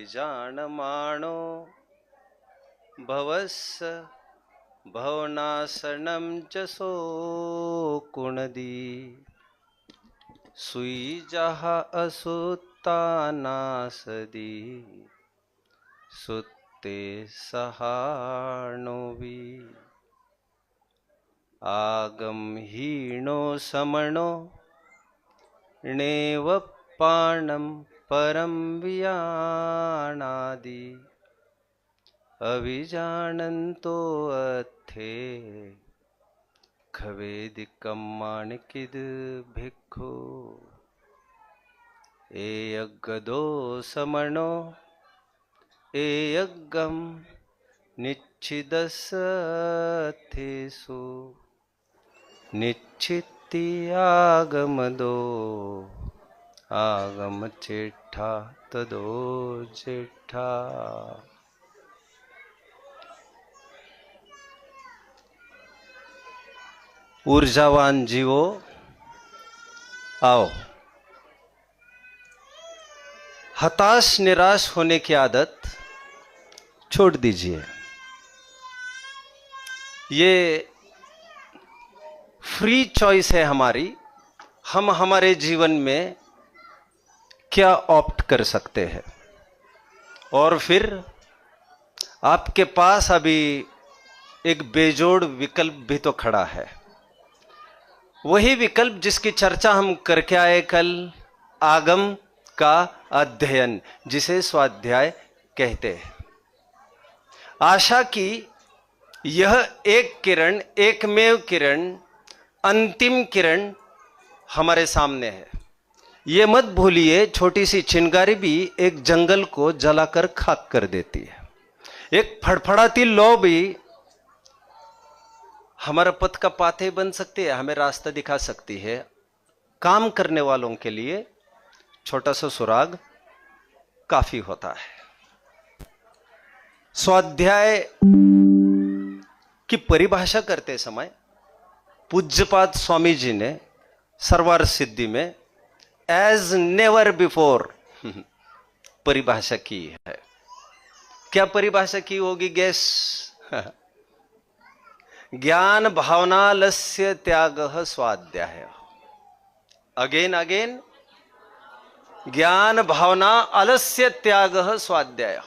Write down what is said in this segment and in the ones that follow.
अभिजानमानो भवस्य भवनाशनं च शोकुणदी सुईजः असुत्तानासदी सुत्ते सहाणुवि आगमहीनो समणो नेव पाणं परं वियाणादि अभिजानन्तो अर्थे खवेदिकं माणिकिद भिक्खु एयगदो समणो एयगम निच्छिदस्तेषु निच्छित्ति आगमदो आगम चेठा तदो जेठा। ऊर्जावान जीवो आओ, हताश निराश होने की आदत छोड़ दीजिए। ये फ्री चॉइस है हमारी, हम हमारे जीवन में क्या ऑप्ट कर सकते हैं। और फिर आपके पास अभी एक बेजोड़ विकल्प भी तो खड़ा है, वही विकल्प जिसकी चर्चा हम करके आए कल, आगम का अध्ययन, जिसे स्वाध्याय कहते हैं। आशा की यह एक किरण, एकमेव किरण, अंतिम किरण हमारे सामने है। ये मत भूलिए, छोटी सी चिंगारी भी एक जंगल को जलाकर खाक कर देती है। एक फड़फड़ाती लौ भी हमारा पथ का पाथे बन सकती है, हमें रास्ता दिखा सकती है। काम करने वालों के लिए छोटा सा सुराग काफी होता है। स्वाध्याय की परिभाषा करते समय पूज्यपाद स्वामी जी ने सर्वार सिद्धि में एज नेवर बिफोर परिभाषा की है। क्या परिभाषा की होगी गैस? ज्ञान भावनालस्य त्यागः स्वाध्याय। अगेन अगेन, ज्ञान भावना अलस्य त्यागः स्वाध्याय।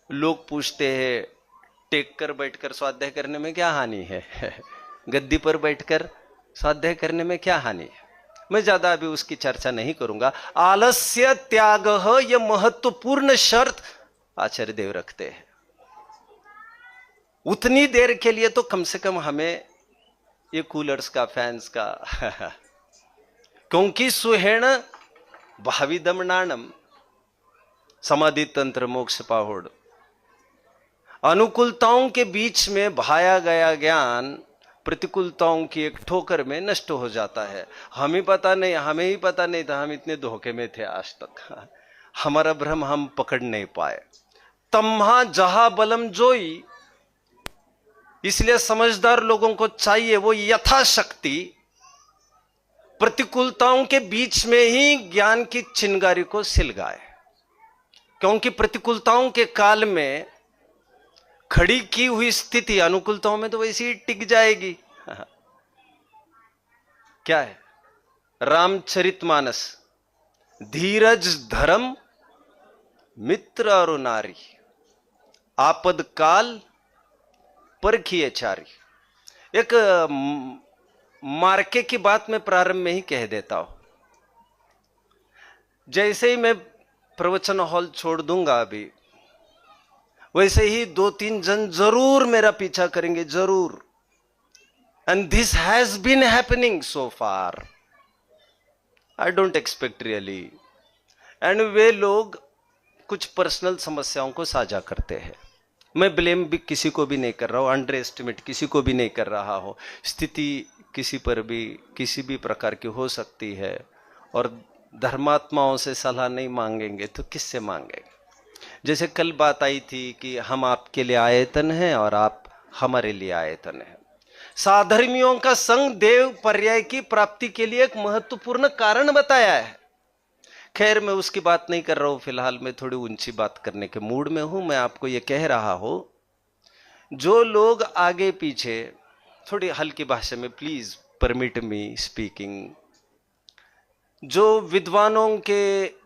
लोग पूछते हैं टेक कर बैठकर स्वाध्याय करने में क्या हानि है? गद्दी पर बैठकर स्वाध्याय करने में क्या हानि है? मैं ज्यादा अभी उसकी चर्चा नहीं करूंगा। आलस्य त्यागः, यह महत्वपूर्ण शर्त आचार्य देव रखते हैं। उतनी देर के लिए तो कम से कम हमें ये कूलर्स का, फैंस का क्योंकि सुहेण भावी दमनाणम समाधि तंत्र मोक्ष पाहोड़, अनुकूलताओं के बीच में भाया गया ज्ञान प्रतिकूलताओं की एक ठोकर में नष्ट हो जाता है। हमें ही पता नहीं था, हम इतने धोखे में थे आज तक। हमारा भ्रम हम पकड़ नहीं पाए। तम्हा जहा बलम जोई, इसलिए समझदार लोगों को चाहिए वो यथाशक्ति प्रतिकूलताओं के बीच में ही ज्ञान की चिंगारी को सिलगाए, क्योंकि प्रतिकूलताओं के काल में खड़ी की हुई स्थिति अनुकूलताओं में तो वैसे ही टिक जाएगी। क्या है? रामचरितमानस, धीरज धर्म मित्र और नारी, आपद काल परखिए चारी। एक मार्के की बात मैं प्रारंभ में ही कह देता हूं। जैसे ही मैं प्रवचन हॉल छोड़ दूंगा अभी, वैसे ही 2-3 जन जरूर मेरा पीछा करेंगे, जरूर। And this has been happening so far, I don't expect really. And वे लोग कुछ पर्सनल समस्याओं को साझा करते हैं। मैं ब्लेम भी किसी को भी नहीं कर रहा हूं, अंडर एस्टिमेट किसी को भी नहीं कर रहा हूं। स्थिति किसी पर भी किसी भी प्रकार की हो सकती है, और धर्मात्माओं से सलाह नहीं मांगेंगे तो किससे मांगेंगे? जैसे कल बात आई थी कि हम आपके लिए आयतन हैं और आप हमारे लिए आयतन हैं। साधर्मियों का संग देव पर्याय की प्राप्ति के लिए एक महत्वपूर्ण कारण बताया है। खैर मैं उसकी बात नहीं कर रहा हूं, फिलहाल मैं थोड़ी ऊंची बात करने के मूड में हूं। मैं आपको यह कह रहा हूं, जो लोग आगे पीछे, थोड़ी हल्की भाषा में प्लीज परमिट मी स्पीकिंग, जो विद्वानों के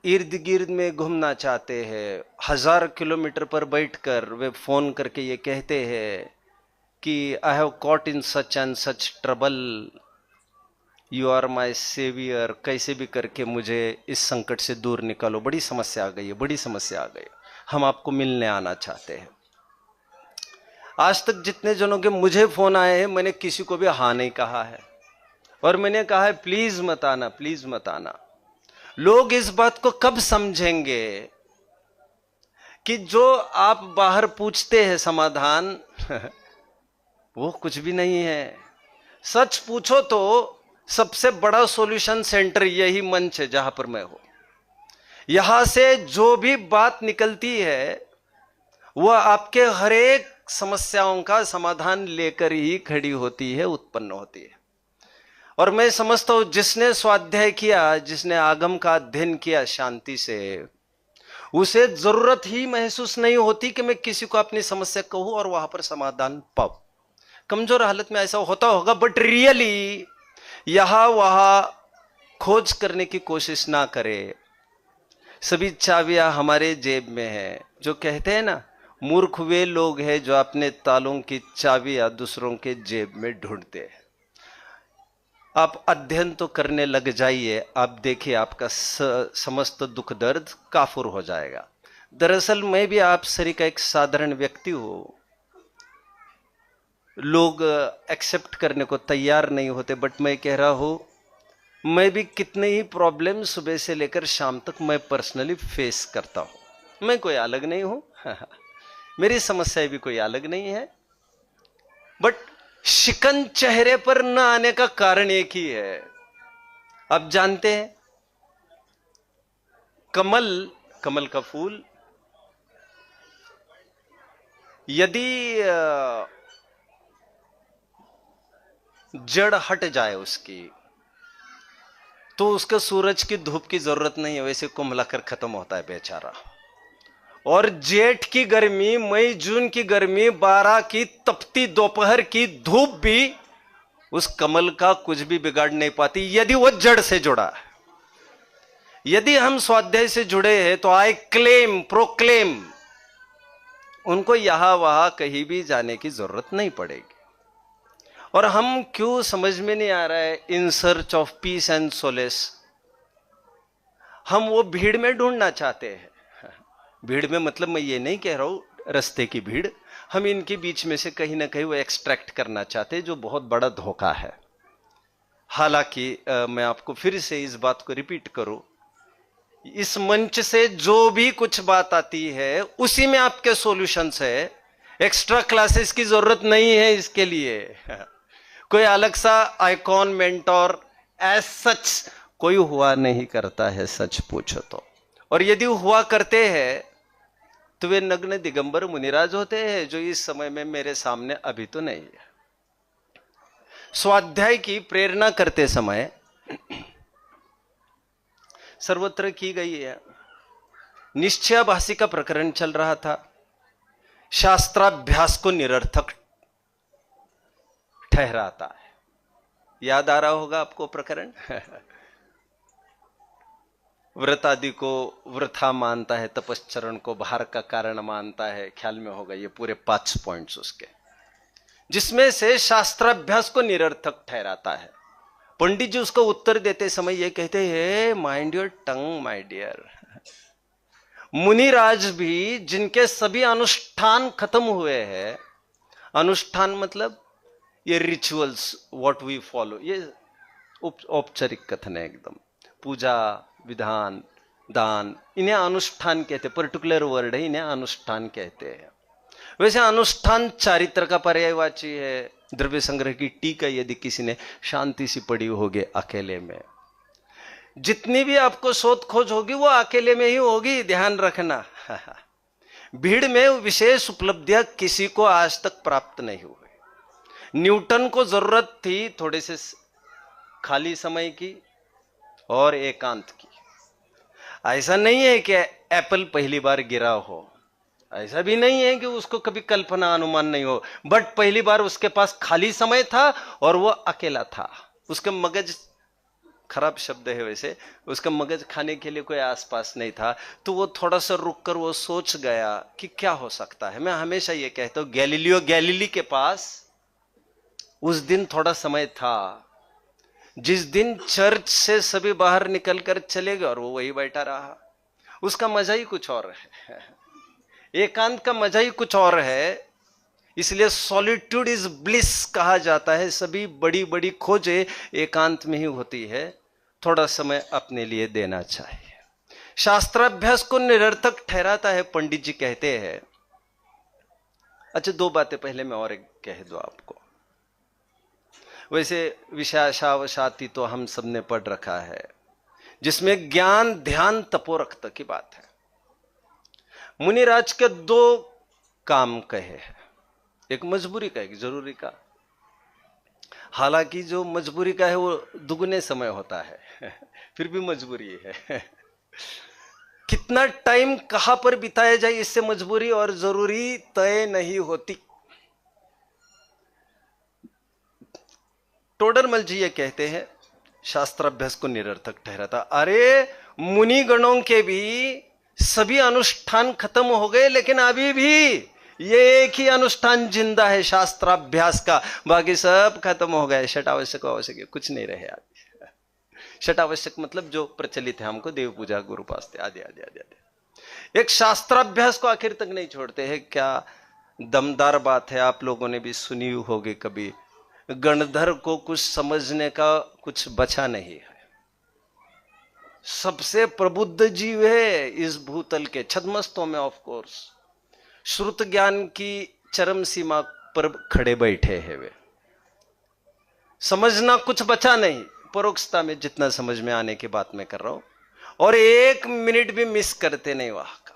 इर्द गिर्द में घूमना चाहते हैं, 1000 किलोमीटर पर बैठकर वे फोन करके ये कहते हैं कि I have caught in such and such trouble, you are my saviour, कैसे भी करके मुझे इस संकट से दूर निकालो, बड़ी समस्या आ गई है, बड़ी समस्या आ गई, हम आपको मिलने आना चाहते हैं। आज तक जितने जनों के मुझे फोन आए हैं, मैंने किसी को भी हाँ नहीं कहा है, और मैंने कहा है प्लीज मत आना, प्लीज मत आना। लोग इस बात को कब समझेंगे कि जो आप बाहर पूछते हैं समाधान वो कुछ भी नहीं है। सच पूछो तो सबसे बड़ा सॉल्यूशन सेंटर यही मंच है जहां पर मैं हूं। यहां से जो भी बात निकलती है वह आपके हर एक समस्याओं का समाधान लेकर ही खड़ी होती है, उत्पन्न होती है। और मैं समझता हूं जिसने स्वाध्याय किया, जिसने आगम का अध्ययन किया शांति से, उसे जरूरत ही महसूस नहीं होती कि मैं किसी को अपनी समस्या कहूं और वहां पर समाधान पाऊं। कमजोर हालत में ऐसा होता होगा, बट रियली यहां वहां खोज करने की कोशिश ना करे। सभी चाबियां हमारे जेब में है। जो कहते हैं ना, मूर्ख वे लोग हैं जो अपने तालों की चाबियां दूसरों के जेब में ढूंढते हैं। आप अध्ययन तो करने लग जाइए, आप देखिए आपका समस्त दुख दर्द काफूर हो जाएगा। दरअसल मैं भी आप सरी का एक साधारण व्यक्ति हूं। लोग एक्सेप्ट करने को तैयार नहीं होते, बट मैं कह रहा हूं, मैं भी कितने ही प्रॉब्लम सुबह से लेकर शाम तक मैं पर्सनली फेस करता हूं। मैं कोई अलग नहीं हूं मेरी समस्या भी कोई अलग नहीं है, बट शिकन चेहरे पर न आने का कारण एक ही है। आप जानते हैं, कमल का फूल यदि जड़ हट जाए उसकी, तो उसका सूरज की धूप की जरूरत नहीं है, वैसे कुम्हलाकर खत्म होता है बेचारा। और जेठ की गर्मी, मई जून की गर्मी, 12 की तपती दोपहर की धूप भी उस कमल का कुछ भी बिगाड़ नहीं पाती, यदि वह जड़ से जुड़ा है। यदि हम स्वाध्याय से जुड़े हैं तो आई क्लेम, प्रोक्लेम, उनको यहां वहां कहीं भी जाने की जरूरत नहीं पड़ेगी। और हम क्यों समझ में नहीं आ रहा है, in search of peace and solace, हम वो भीड़ में ढूंढना चाहते हैं। भीड़ में मतलब मैं ये नहीं कह रहा हूं रास्ते की भीड़, हम इनके बीच में से कहीं ना कहीं वो एक्सट्रैक्ट करना चाहते हैं, जो बहुत बड़ा धोखा है। हालांकि मैं आपको फिर से इस बात को रिपीट करूं, इस मंच से जो भी कुछ बात आती है उसी में आपके सॉल्यूशंस है। एक्स्ट्रा क्लासेस की जरूरत नहीं है इसके लिए। कोई अलग सा आइकॉन, मेंटोर एज सच कोई हुआ नहीं करता है, सच पूछो तो। और यदि हुआ करते हैं तो वे नग्न दिगंबर मुनिराज होते हैं, जो इस समय में मेरे सामने अभी तो नहीं है। स्वाध्याय की प्रेरणा करते समय सर्वत्र की गई है। निश्चयाभासी का प्रकरण चल रहा था, शास्त्राभ्यास को निरर्थक ठहराता है। याद आ रहा होगा आपको प्रकरण व्रत आदि को वृथा मानता है, तपश्चरण को भार का कारण मानता है। ख्याल में होगा ये पूरे 5 पॉइंट्स उसके, जिसमें से शास्त्राभ्यास को निरर्थक ठहराता है। पंडित जी उसका उत्तर देते समय ये कहते हैं, mind your tongue my dear. Muniraj भी, जिनके सभी अनुष्ठान खत्म हुए हैं, अनुष्ठान मतलब ये रिचुअल्स व्हाट वी फॉलो, ये औपचारिक कथन है एकदम, पूजा विधान दान, इन्हें अनुष्ठान कहते हैं। पर्टिकुलर वर्ड है, इन्हें अनुष्ठान कहते हैं। वैसे अनुष्ठान चारित्र का पर्यायवाची है। द्रव्य संग्रह की टीका यदि किसी ने शांति से पढ़ी होगी अकेले में, जितनी भी आपको शोध खोज होगी वो अकेले में ही होगी, ध्यान रखना भीड़ में विशेष उपलब्धियां किसी को आज तक प्राप्त नहीं हुई। न्यूटन को जरूरत थी थोड़े से खाली समय की और एकांत की। ऐसा नहीं है कि एप्पल पहली बार गिरा हो, ऐसा भी नहीं है कि उसको कभी कल्पना अनुमान नहीं हो, बट पहली बार उसके पास खाली समय था और वो अकेला था। उसका मगज, खराब शब्द है वैसे, उसका मगज खाने के लिए कोई आसपास नहीं था, तो वो थोड़ा सा रुककर वो सोच गया कि क्या हो सकता है। मैं हमेशा ये कहता हूं, गैलीलियो गैलीली के पास उस दिन थोड़ा समय था, जिस दिन चर्च से सभी बाहर निकलकर चले गए और वो वही बैठा रहा। उसका मजा ही कुछ और है, एकांत का मजा ही कुछ और है। इसलिए सॉलिट्यूड इज ब्लिस कहा जाता है। सभी बड़ी बड़ी खोजें एकांत में ही होती है। थोड़ा समय अपने लिए देना चाहिए। शास्त्राभ्यास को निरर्थक ठहराता है, पंडित जी कहते हैं। अच्छा, दो बातें पहले मैं और एक कह दूं आपको। वैसे विशेषावशाती तो हम सबने पढ़ रखा है, जिसमें ज्ञान ध्यान तपोरक्त की बात है। मुनिराज के दो काम कहे हैं, एक मजबूरी का, एक जरूरी का। हालांकि जो मजबूरी का है वो दुगने समय होता है फिर भी मजबूरी है कितना टाइम कहां पर बिताया जाए, इससे मजबूरी और जरूरी तय नहीं होती। टोडरमल जी ये कहते हैं, शास्त्राभ्यास को निरर्थक ठहराता। अरे मुनि गणों के भी सभी अनुष्ठान खत्म हो गए, लेकिन अभी भी ये एक ही अनुष्ठान जिंदा है शास्त्राभ्यास का, बाकी सब खत्म हो गए। शट आवश्यक आवश्यक कुछ नहीं रहे आदि। शट आवश्यक मतलब जो प्रचलित है हमको, देव पूजा, गुरुपास्ते आदि आदि आदि आदि। एक शास्त्राभ्यास को आखिर तक नहीं छोड़ते हैं। क्या दमदार बात है, आप लोगों ने भी सुनी होगी कभी। गणधर को कुछ समझने का कुछ बचा नहीं है। सबसे प्रबुद्ध जीव है इस भूतल के, छद्मस्तों में ऑफ कोर्स। श्रुत ज्ञान की चरम सीमा पर खड़े बैठे हैं वे। समझना कुछ बचा नहीं, परोक्षता में जितना समझ में आने की बात मैं कर रहा हूं, और एक मिनट भी मिस करते नहीं वहां का।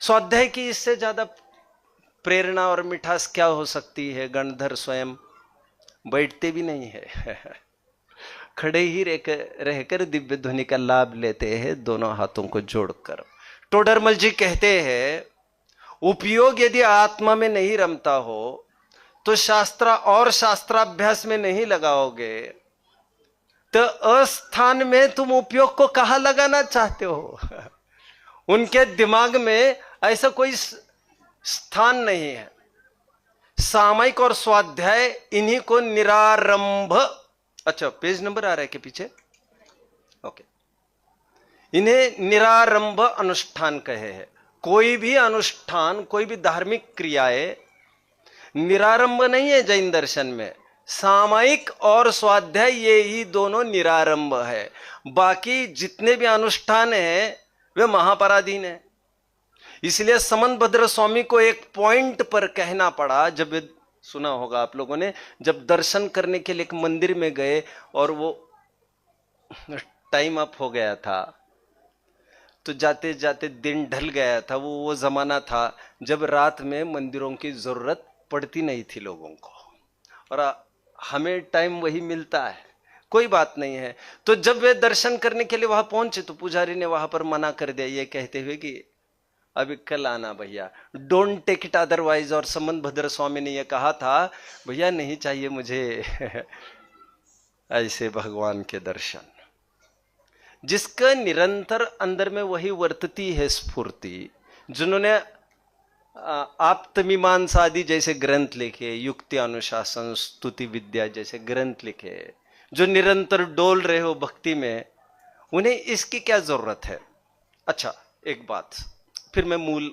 स्वाध्याय की इससे ज्यादा प्रेरणा और मिठास क्या हो सकती है। गणधर स्वयं बैठते भी नहीं है खड़े ही रहकर दिव्य ध्वनि का लाभ लेते हैं, दोनों हाथों को जोड़कर। टोडरमल जी कहते हैं, उपयोग यदि आत्मा में नहीं रमता हो तो शास्त्र और शास्त्राभ्यास में नहीं लगाओगे, तो अस्थान में तुम उपयोग को कहां लगाना चाहते हो उनके दिमाग में ऐसा कोई स्थान नहीं है। सामयिक और स्वाध्याय इन्हीं को निरारंभ, अच्छा पेज नंबर आ रहा है के पीछे, ओके, इन्हें निरारंभ अनुष्ठान कहे हैं। कोई भी अनुष्ठान, कोई भी धार्मिक क्रियाएं निरारंभ नहीं है जैन दर्शन में। सामयिक और स्वाध्याय ये ही दोनों निरारंभ है। बाकी जितने भी अनुष्ठान हैं वे महापराधीन है। इसलिए समंतभद्र स्वामी को एक पॉइंट पर कहना पड़ा, जब सुना होगा आप लोगों ने, जब दर्शन करने के लिए एक मंदिर में गए और वो टाइम अप हो गया था, तो जाते जाते दिन ढल गया था। वो जमाना था जब रात में मंदिरों की जरूरत पड़ती नहीं थी लोगों को, और हमें टाइम वही मिलता है, कोई बात नहीं है। तो जब वे दर्शन करने के लिए वहां पहुंचे तो पुजारी ने वहां पर मना कर दिया, ये कहते हुए कि अभी कल आना भैया, डोंट टेक इट अदरवाइज। और समंतभद्र स्वामी ने यह कहा था, भैया नहीं चाहिए मुझे ऐसे भगवान के दर्शन। जिसका निरंतर अंदर में वही वर्तती है स्फूर्ति, जिन्होंने आप्तमीमांसा आदि जैसे ग्रंथ लिखे, युक्ति अनुशासन स्तुति विद्या जैसे ग्रंथ लिखे, जो निरंतर डोल रहे हो भक्ति में, उन्हें इसकी क्या जरूरत है। अच्छा एक बात, फिर मैं मूल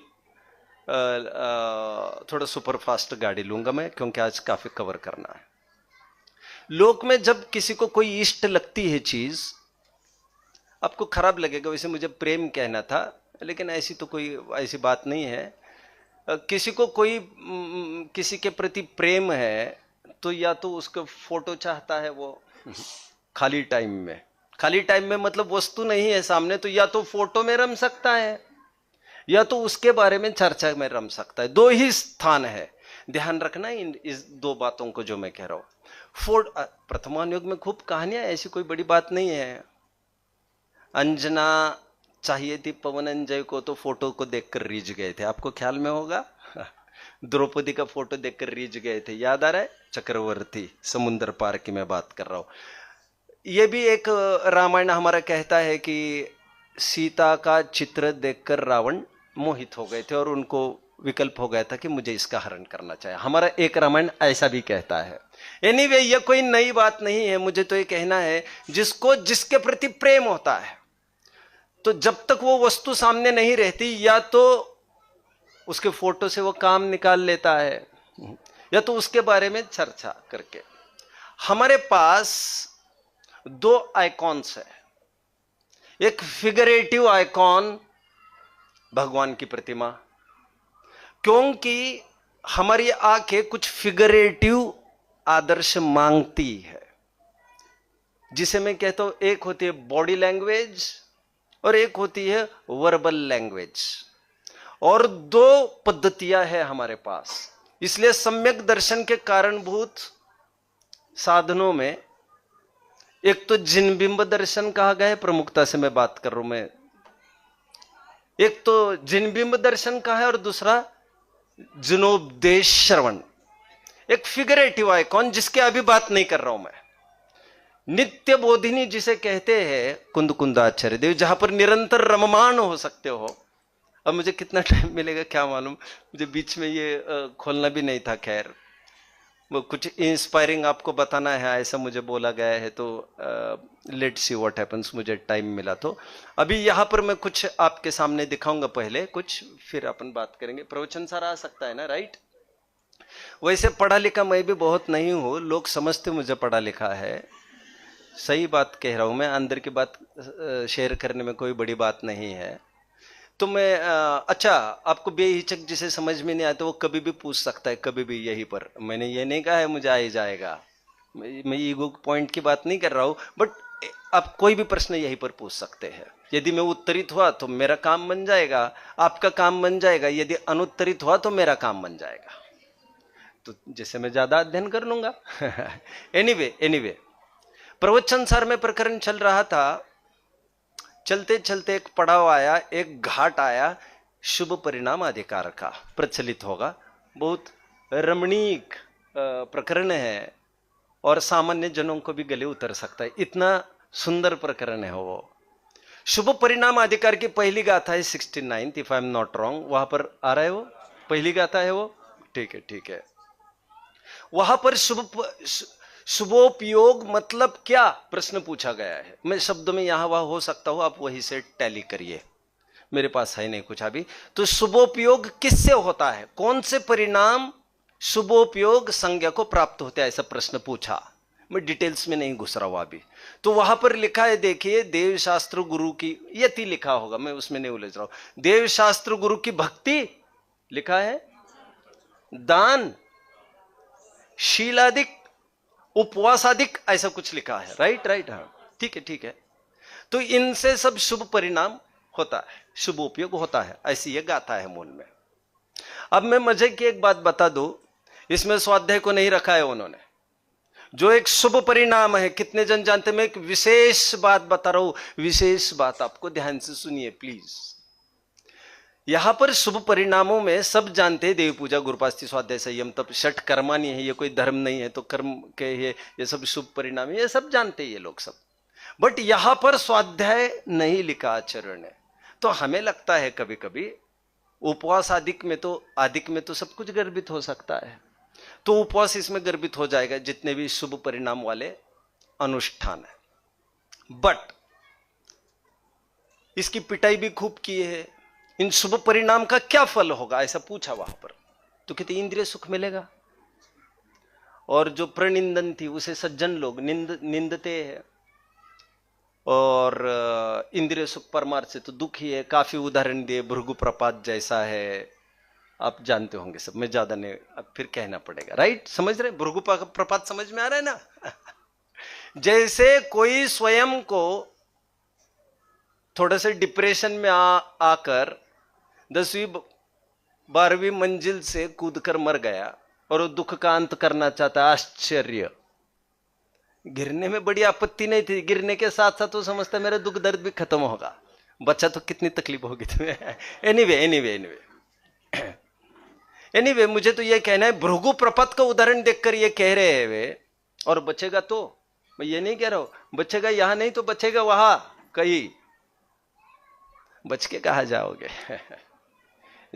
थोड़ा सुपरफास्ट गाड़ी लूंगा मैं, क्योंकि आज काफी कवर करना है। लोक में जब किसी को कोई इष्ट लगती है चीज, आपको खराब लगेगा, वैसे मुझे प्रेम कहना था, लेकिन ऐसी तो कोई ऐसी बात नहीं है। किसी को कोई किसी के प्रति प्रेम है तो या तो उसका फोटो चाहता है वो खाली टाइम में, खाली टाइम में मतलब वस्तु नहीं है सामने, तो या तो फोटो में रम सकता है या तो उसके बारे में चर्चा में रम सकता है। दो ही स्थान है, ध्यान रखना इस दो बातों को जो मैं कह रहा हूं। प्रथमान युग में खूब कहानियां, ऐसी कोई बड़ी बात नहीं है। अंजना चाहिए थी पवनंजय को तो फोटो को देखकर रीझ गए थे, आपको ख्याल में होगा। द्रौपदी का फोटो देखकर रीझ गए थे, याद आ रहा है? चक्रवर्ती समुद्र पार की मैं बात कर रहा हूं। यह भी एक रामायण हमारा कहता है कि सीता का चित्र देखकर रावण मोहित हो गए थे और उनको विकल्प हो गया था कि मुझे इसका हरण करना चाहिए। हमारा एक रामायण ऐसा भी कहता है। एनीवे, यह कोई नई बात नहीं है। मुझे तो ये कहना है, जिसको जिसके प्रति प्रेम होता है, तो जब तक वो वस्तु सामने नहीं रहती, या तो उसके फोटो से वो काम निकाल लेता है, या तो उसके बारे में चर्चा करके। हमारे पास दो आइकॉन्स है। एक फिगरेटिव आइकॉन भगवान की प्रतिमा, क्योंकि हमारी आंखें कुछ फिगरेटिव आदर्श मांगती है, जिसे मैं कहता हूं एक होती है बॉडी लैंग्वेज और एक होती है वर्बल लैंग्वेज। और दो पद्धतियां हैं हमारे पास। इसलिए सम्यक दर्शन के कारणभूत साधनों में एक तो जिनबिंब दर्शन कहा गया है, प्रमुखता से मैं बात कर रहा हूं मैं। एक तो जिनबिंब दर्शन का है और दूसरा जिनोपदेश श्रवण, एक फिगरेटिव आइकॉन जिसके अभी बात नहीं कर रहा हूं मैं। नित्य बोधिनी जिसे कहते हैं कुंद कुंदाचार्य देव, जहां पर निरंतर रममान हो सकते हो। अब मुझे कितना टाइम मिलेगा क्या मालूम, मुझे बीच में ये खोलना भी नहीं था। खैर, वो कुछ इंस्पायरिंग आपको बताना है ऐसा मुझे बोला गया है, तो लेट्स सी व्हाट हैपेंस। मुझे टाइम मिला तो अभी यहां पर मैं कुछ आपके सामने दिखाऊंगा पहले कुछ, फिर अपन बात करेंगे। प्रवचन सारा आ सकता है ना, राइट? वैसे पढ़ा लिखा मैं भी बहुत नहीं हूं, लोग समझते मुझे पढ़ा लिखा है। सही बात कह रहा हूं मैं, अंदर की बात शेयर करने में कोई बड़ी बात नहीं है। तो मैं अच्छा, आपको बेहिचक जिसे समझ में नहीं आया तो वो कभी भी पूछ सकता है, कभी भी यहीं पर। मैंने ये नहीं कहा है मुझे आ ही जाएगा, मैं ईगो पॉइंट की बात नहीं कर रहा हूं, बट आप कोई भी प्रश्न यहीं पर पूछ सकते हैं। यदि मैं उत्तरित हुआ तो मेरा काम बन जाएगा, आपका काम बन जाएगा। यदि अनुत्तरित हुआ तो मेरा काम बन जाएगा, तो जैसे मैं ज्यादा अध्ययन कर लूंगा। एनीवे, प्रवचन सार में प्रकरण चल रहा था। चलते चलते एक पड़ाव आया, एक घाट आया, शुभ परिणाम अधिकार का। प्रचलित होगा, बहुत रमणीक प्रकरण है और सामान्य जनों को भी गले उतर सकता है, इतना सुंदर प्रकरण है वो। शुभ परिणाम अधिकार की पहली गाथा है 69, if I am not wrong. वहां पर आ रहा है वो, पहली गाथा है वो, ठीक है। वहां पर शुभोपयोग मतलब क्या प्रश्न पूछा गया है। मैं शब्दों में यहां वहां हो सकता हूं, आप वहीं से टैली करिए, मेरे पास है नहीं कुछ अभी। तो शुभोपयोग किससे होता है, कौन से परिणाम शुभोपयोग संज्ञा को प्राप्त होते हैं, ऐसा प्रश्न पूछा। मैं डिटेल्स में नहीं घुस रहा हूं अभी। तो वहां पर लिखा है, देखिए, देवशास्त्र गुरु की, यति लिखा होगा, मैं उसमें नहीं उलझ रहा हूं। देवशास्त्र गुरु की भक्ति लिखा है, दान, शीलादिक, उपवासादिक, ऐसा कुछ लिखा है। राइट, हाँ, ठीक है। तो इनसे सब शुभ परिणाम होता है, शुभ उपयोग होता है, ऐसी ये गाथा है मूल में। अब मैं मजे की एक बात बता दूं, इसमें स्वाध्याय को नहीं रखा है उन्होंने। जो एक शुभ परिणाम है, कितने जन जानते? मैं एक विशेष बात बता रहा हूं, विशेष बात, आपको ध्यान से सुनिए प्लीज। यहां पर शुभ परिणामों में सब जानते हैं, देव पूजा, गुरुपास्ति, स्वाध्याय, संयम, तप, षट कर्मानी है, ये कोई धर्म नहीं है, तो कर्म के ये सब शुभ परिणाम है, ये सब जानते हैं ये लोग सब। बट यहां पर स्वाध्याय नहीं लिखा आचरण ने। तो हमें लगता है कभी कभी उपवास आदिक में तो सब कुछ गर्भित हो सकता है, तो उपवास इसमें गर्भित हो जाएगा, जितने भी शुभ परिणाम वाले अनुष्ठान है। बट इसकी पिटाई भी खूब की है। इन शुभ परिणाम का क्या फल होगा, ऐसा पूछा वहां पर, तो कहते इंद्रिय सुख मिलेगा। और जो प्रनिंदन थी उसे सज्जन लोग निंदते हैं, और इंद्रिय सुख परमार्थ से तो दुख ही है। काफी उदाहरण दिए, भृगु प्रपात जैसा है, आप जानते होंगे सब, मैं ज्यादा नहीं, अब फिर कहना पड़ेगा। राइट, समझ रहे? भृगु प्रपात समझ में आ रहा है ना? जैसे कोई स्वयं को थोड़े से डिप्रेशन में आकर 10वीं 12वीं मंजिल से कूदकर मर गया और वो दुख का अंत करना चाहता। आश्चर्य, गिरने में बड़ी आपत्ति नहीं थी, गिरने के साथ साथ वो समझता मेरा दुख दर्द भी खत्म होगा, बच्चा तो कितनी तकलीफ होगी तुम्हें। एनीवे मुझे तो ये कहना है, भृगु प्रपत का उदाहरण देखकर ये कह रहे हैं वे। और बचेगा तो, मैं ये नहीं कह रहा हूं बचेगा यहां नहीं तो बचेगा वहां कहीं, बच के कहा जाओगे।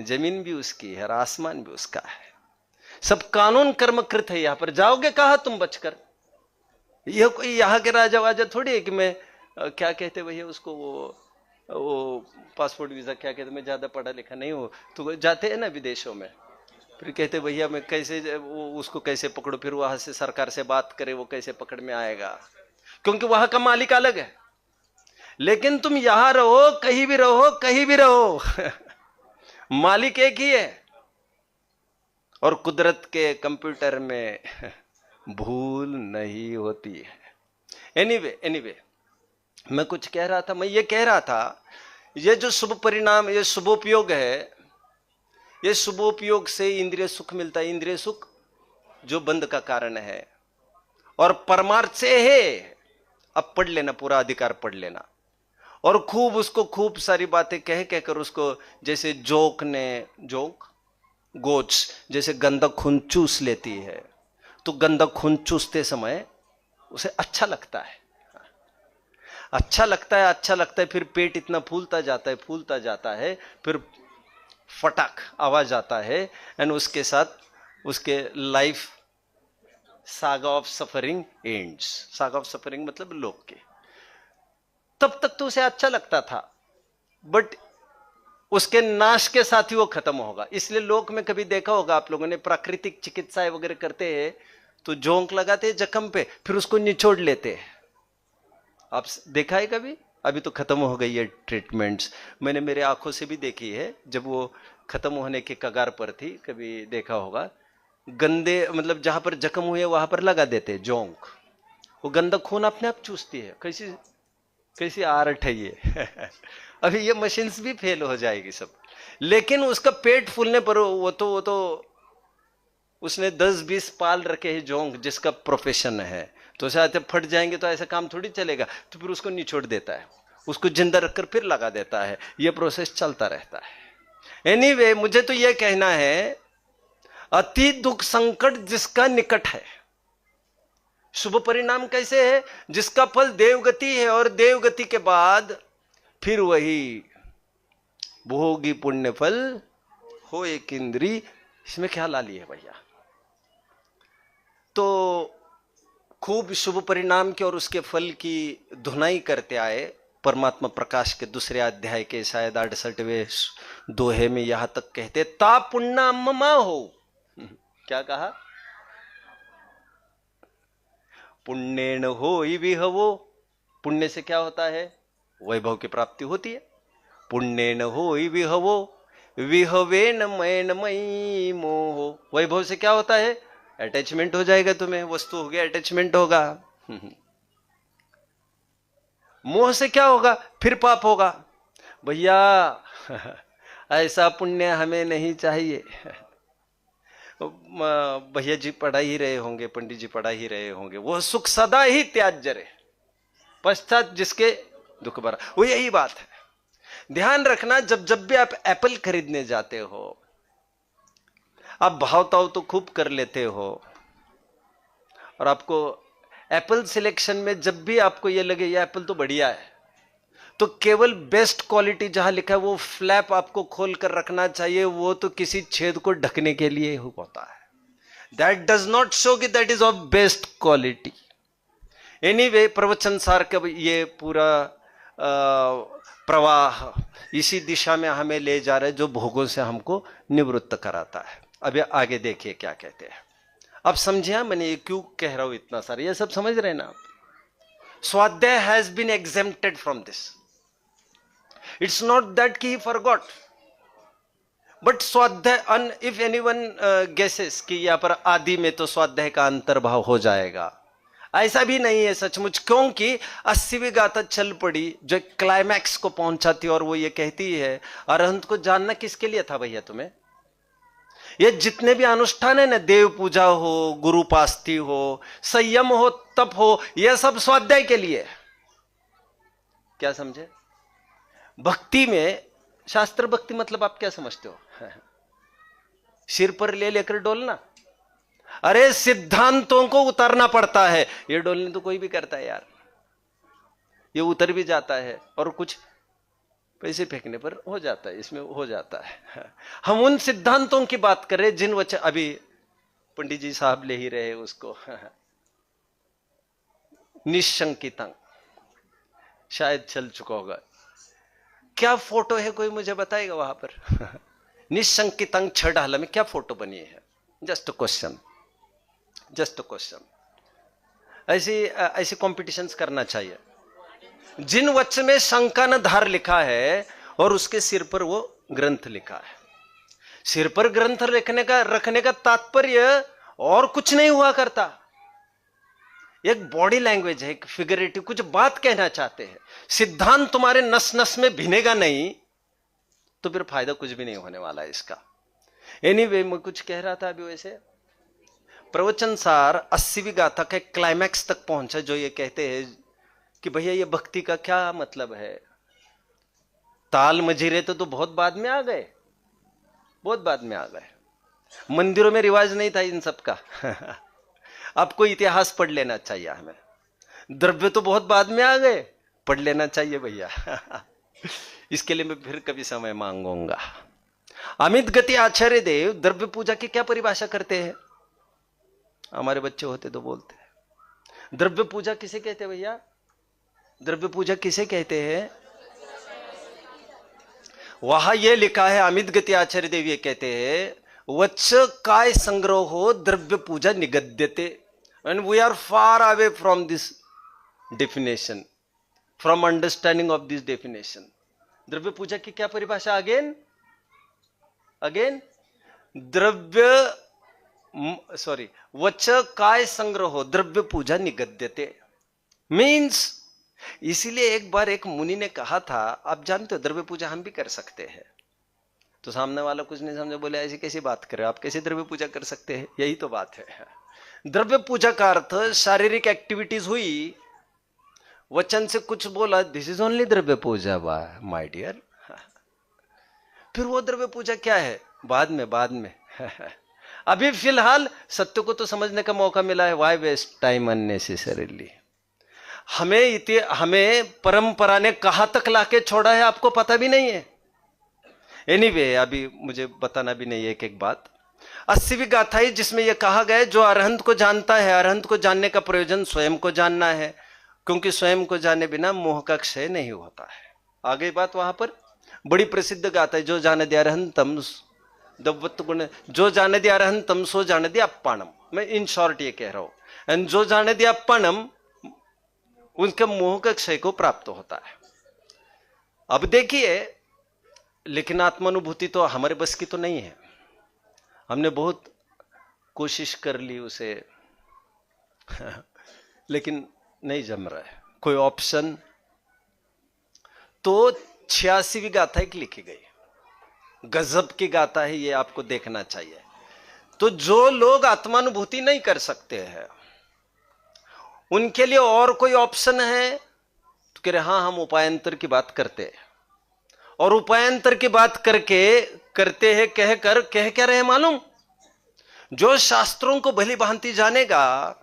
जमीन भी उसकी है और आसमान भी उसका है, सब कानून कर्मकृत है। यहां पर जाओगे कहा तुम बचकर? यह कोई यहां के राजा वाजा थोड़ी है कि मैं क्या कहते भैया उसको, वो पासपोर्ट वीजा क्या कहते, मैं ज्यादा पढ़ा लिखा नहीं हूं, तो जाते हैं ना विदेशों में, फिर कहते भैया मैं कैसे वो उसको कैसे पकड़ो, फिर वहां से सरकार से बात करे वो कैसे पकड़ में आएगा, क्योंकि वहां का मालिक अलग है। लेकिन तुम यहां रहो, कहीं भी रहो, कहीं भी रहो, मालिक एक ही है। और कुदरत के कंप्यूटर में भूल नहीं होती है। एनीवे मैं कुछ कह रहा था, मैं ये कह रहा था ये जो शुभ परिणाम, ये शुभोपयोग है, ये शुभोपयोग से इंद्रिय सुख मिलता है। इंद्रिय सुख जो बंध का कारण है, और परमार्थ से है। अब पढ़ लेना, पूरा अधिकार पढ़ लेना, और खूब उसको खूब सारी बातें कह कहकर उसको, जैसे जोक गोच जैसे गंदा खून चूस लेती है, तो गंदा खून चूसते समय उसे अच्छा लगता है, अच्छा लगता है, फिर पेट इतना फूलता जाता है, फिर फटाक आवाज आता है, एंड उसके साथ उसके life saga of suffering ends. Saga of suffering मतलब लोक के। तब तक तो उसे अच्छा लगता था, बट उसके नाश के साथ ही वो खत्म होगा। इसलिए लोक में कभी देखा होगा आप लोगों ने, प्राकृतिक चिकित्साएं वगैरह करते हैं तो जोंक लगाते हैं जख्म पे, फिर उसको निचोड़ लेते हैं। आप देखा है कभी? अभी तो खत्म हो गई है ट्रीटमेंट्स, मैंने मेरे आंखों से भी देखी है, जब वो खत्म होने के कगार पर थी, कभी देखा होगा। गंदे मतलब जहां पर जख्म हुए वहां पर लगा देते जोंक, वो गंदा खून अपने आप चूसती है। कैसी आर्ट है ये। अभी ये मशीन्स भी फेल हो जाएगी सब, लेकिन उसका पेट फूलने पर वो तो उसने 10-20 पाल रखे हैं जोंक, जिसका प्रोफेशन है, तो शायद फट जाएंगे तो ऐसा काम थोड़ी चलेगा, तो फिर उसको निचोड़ देता है, उसको जिंदा रखकर फिर लगा देता है। ये प्रोसेस चलता रहता है। एनीवे मुझे तो ये कहना है, अति दुख संकट जिसका निकट है। शुभ परिणाम कैसे है? जिसका फल देवगति है, और देवगति के बाद फिर वही भोगी पुण्य फल हो एक इंद्री। इसमें क्या लाली है भैया? तो खूब शुभ परिणाम के और उसके फल की धुनाई करते आए। परमात्मा प्रकाश के दूसरे अध्याय के शायद 68वें दोहे में यहां तक कहते, ता पुण्य ममा हो। क्या कहा? पुण्येन होई विहवो। पुण्य से क्या होता है? वैभव की प्राप्ति होती है। पुण्येन होई विहवो विहवेन मैन मई मोहो। वैभव से क्या होता है? अटैचमेंट हो जाएगा तुम्हें, वस्तु हो गया अटैचमेंट होगा। मोह से क्या होगा? फिर पाप होगा। भैया ऐसा पुण्य हमें नहीं चाहिए। भैया जी पढ़ा ही रहे होंगे, पंडित जी पढ़ा ही रहे होंगे, वह सुख सदा ही त्याज्य रहे, पश्चात जिसके दुख भरा। वो यही बात है। ध्यान रखना, जब भी आप एप्पल खरीदने जाते हो, आप भाव ताव तो खूब कर लेते हो, और आपको एप्पल सिलेक्शन में जब भी आपको ये लगे ये एप्पल तो बढ़िया है, तो केवल बेस्ट क्वालिटी जहां लिखा है वो फ्लैप आपको खोल कर रखना चाहिए। वो तो किसी छेद को ढकने के लिए होता है। दैट डज नॉट शो कि that is of best quality. Anyway प्रवचन सार का ये पूरा प्रवाह इसी दिशा में हमें ले जा रहा है, जो भोगों से हमको निवृत्त कराता है। अब आगे देखिए क्या कहते हैं। अब समझिए मैंने ये क्यों कह रहा हूं इतना सारा, ये सब समझ रहे हैं ना आप? स्वाध्याय has been exempted from this. It's not that कि ही फॉरगॉट, बट स्वाध्याय, इफ एनीवन गेसेस कि यहां पर आदि में तो स्वाध्याय का अंतर्भाव हो जाएगा, ऐसा भी नहीं है सचमुच। क्योंकि 80वीं गाथा चल पड़ी जो क्लाइमैक्स को पहुंचाती, और वो ये कहती है अरहंत को जानना किसके लिए था भैया तुम्हें? ये जितने भी अनुष्ठान है ना, देव पूजा हो, गुरुपास्ती हो, संयम हो, तप हो, यह सब स्वाध्याय के लिए। क्या समझे? भक्ति में, शास्त्र भक्ति मतलब आप क्या समझते हो? सिर पर ले लेकर डोलना? अरे सिद्धांतों को उतारना पड़ता है। ये डोलने तो कोई भी करता है यार, ये उतर भी जाता है और कुछ पैसे फेंकने पर हो जाता है, इसमें हो जाता है। हम उन सिद्धांतों की बात कर रहे हैं जिन वचन, अभी पंडित जी साहब ले ही रहे उसको, निशंकितं, शायद चल चुका होगा। क्या फोटो है, कोई मुझे बताएगा वहां पर? निशंकितं छड़ाला में क्या फोटो बनी है? Just question, just question. ऐसी कॉम्पिटिशन्स करना चाहिए। जिन वचन में शंका न धार लिखा है और उसके सिर पर वो ग्रंथ लिखा है। सिर पर ग्रंथ रखने का तात्पर्य और कुछ नहीं हुआ करता। एक बॉडी लैंग्वेज है, एक फिगरेटिव, कुछ बात कहना चाहते हैं। सिद्धांत तुम्हारे नस नस में भिनेगा नहीं तो फिर फायदा कुछ भी नहीं होने वाला है इसका। एनीवे, मैं कुछ कह रहा था अभी। वैसे प्रवचन सार 80वीं गाथा के क्लाइमैक्स तक पहुंचा, जो ये कहते हैं कि भैया ये भक्ति का क्या मतलब है। ताल मजीरे तो बहुत बाद में आ गए, बहुत बाद में आ गए। मंदिरों में रिवाज नहीं था इन सब का। आपको इतिहास पढ़ लेना चाहिए हमें। द्रव्य तो बहुत बाद में आ गए, पढ़ लेना चाहिए भैया। इसके लिए मैं फिर कभी समय मांगूंगा। अमित गति आचार्य देव द्रव्य पूजा की क्या परिभाषा करते हैं? हमारे बच्चे होते तो बोलते हैं। द्रव्य पूजा किसे कहते हैं भैया? द्रव्य पूजा किसे कहते हैं? वहां यह लिखा है, अमित गति आचार्य देव ये कहते हैं, वच्च काय संग्रह हो द्रव्य पूजा निगद्यते। And we are far away from this definition, from understanding of this definition. द्रव्य पूजा की क्या परिभाषा? अगेन द्रव्य, सॉरी, वच्च काय संग्रह हो द्रव्य पूजा निगद्यते मीन्स, इसीलिए एक बार एक मुनि ने कहा था, आप जानते हो द्रव्य पूजा हम भी कर सकते हैं। तो सामने वाला कुछ नहीं समझे, बोले ऐसी कैसी बात कर रहे हो आप, कैसे द्रव्य पूजा कर सकते हैं? यही तो बात है। द्रव्य पूजा का अर्थ शारीरिक एक्टिविटीज हुई, वचन से कुछ बोला, दिस इज ओनली द्रव्य पूजा माय डियर। फिर वो द्रव्य पूजा क्या है? बाद में। अभी फिलहाल सत्य को तो समझने का मौका मिला है। Why waste time unnecessarily? हमें परंपरा ने कहां तक लाके छोड़ा है आपको पता भी नहीं है। एनीवे, अभी मुझे बताना भी नहीं है एक बात। 80वीं गाथा है जिसमें यह कहा गया, जो अरहंत को जानता है, अरहंत को जानने का प्रयोजन स्वयं को जानना है, क्योंकि स्वयं को जाने बिना मोह का क्षय नहीं होता है। आगे बात वहां पर बड़ी प्रसिद्ध गाथा है, जो जाने दे अरहंतम दव्वत गुण, जो जाने दे अरहंतम सो जाने दे अप्पाणम। मैं इन शॉर्ट ये कह रहा हूं, एंड जो जाने दे अप्पाणम उनके मोह का क्षय को प्राप्त होता है। अब देखिए, लेकिन आत्मानुभूति तो हमारे बस की तो नहीं है। हमने बहुत कोशिश कर ली उसे, लेकिन नहीं जम रहा है कोई ऑप्शन। तो 86वीं गाथा एक लिखी गई, गजब की गाथा है, ये आपको देखना चाहिए। तो जो लोग आत्मानुभूति नहीं कर सकते हैं उनके लिए और कोई ऑप्शन है? तो कह रहे हाँ, हम उपायांतर की बात करते हैं। और उपायांतर की बात करते हैं, कह क्या रहे मालूम? जो शास्त्रों को भली भांति जानेगा,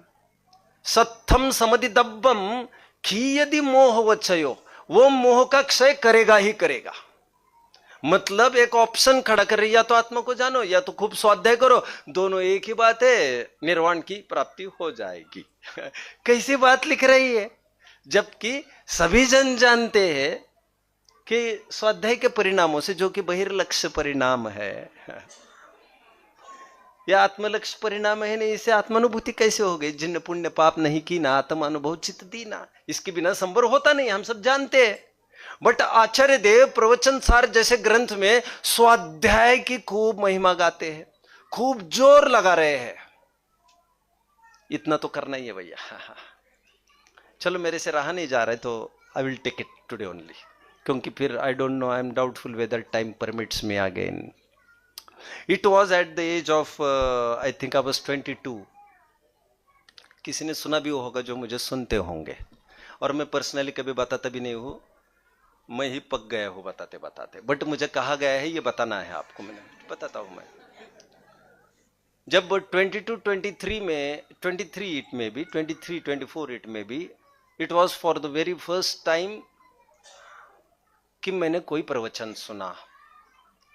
सत्थम समदिदब्बम खीयदि मोह वचयो, वो मोह का क्षय करेगा ही करेगा। मतलब एक ऑप्शन खड़ा कर रही, या तो आत्मा को जानो या तो खूब स्वाध्याय करो, दोनों एक ही बात है, निर्वाण की प्राप्ति हो जाएगी। कैसी बात लिख रही है, जबकि सभी जन जानते हैं कि स्वाध्याय के परिणामों से, जो कि बहिर्लक्ष्य परिणाम है, यह आत्मलक्ष्य परिणाम है नहीं, इससे आत्मानुभूति कैसे हो गई? जिन पुण्य पाप नहीं की ना, आत्म अनुभव चित्त दीना, इसके बिना संभव होता नहीं, हम सब जानते हैं। बट आचार्य देव प्रवचन सार जैसे ग्रंथ में स्वाध्याय की खूब महिमा गाते हैं, खूब जोर लगा रहे हैं। इतना तो करना ही है भैया। चलो, मेरे से रहा नहीं जा रहा है तो I will take it today only, क्योंकि फिर I don't know, I am doubtful whether time permits me again. It was at the age of I think I was 22। किसी ने सुना भी होगा जो मुझे सुनते होंगे, और मैं पर्सनली कभी बताता भी नहीं हूं। मैं ही पक गया हूं बताते बताते, बट मुझे कहा गया है ये बताना है आपको, मैंने बताता हूं मैं। जब 22-23 में, 23 इट में भी, 23-24 इट में भी, it was for the very first time कि मैंने कोई प्रवचन सुना,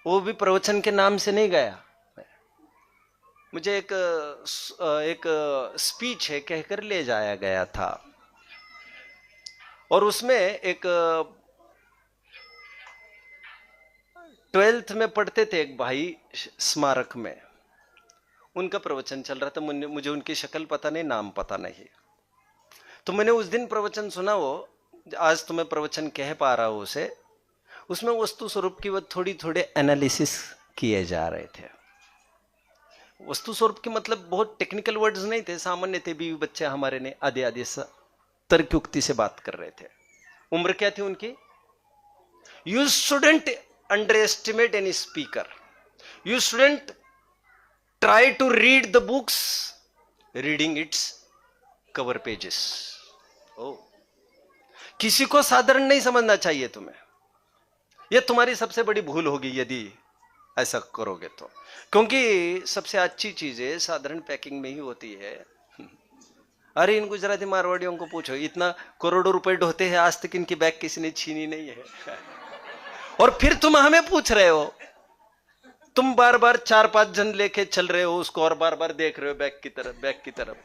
वो भी प्रवचन के नाम से नहीं गया। मुझे एक स्पीच है कहकर ले जाया गया था, और उसमें एक 12th में पढ़ते थे एक भाई स्मारक में, उनका प्रवचन चल रहा था। मुझे उनकी शक्ल पता नहीं, नाम पता नहीं, तो मैंने उस दिन प्रवचन सुना। वो आज तो मैं प्रवचन कह पा रहा हूं उसे। उसमें वस्तु स्वरूप की वो थोड़े एनालिसिस किए जा रहे थे। वस्तु स्वरूप की मतलब बहुत टेक्निकल वर्ड्स नहीं थे, सामान्य थे। बीवी बच्चे हमारे ने आधे आधे तर्कयुक्ति से बात कर रहे थे। उम्र क्या थी उनकी? You shouldn't underestimate any speaker, you shouldn't try to read the books reading its cover pages. Oh, किसी को साधारण नहीं समझना चाहिए तुम्हें। यह तुम्हारी सबसे बड़ी भूल होगी यदि ऐसा करोगे तो, क्योंकि सबसे अच्छी चीजें साधारण पैकिंग में ही होती है। अरे इन गुजराती मारवाड़ियों को पूछो, इतना करोड़ों रुपए ढोते हैं, आज तक इनकी बैग किसी ने छीनी नहीं है। और फिर तुम हमें पूछ रहे हो, तुम बार बार 4-5 जन लेके चल रहे हो उसको, और बार बार देख रहे हो बैग की तरफ।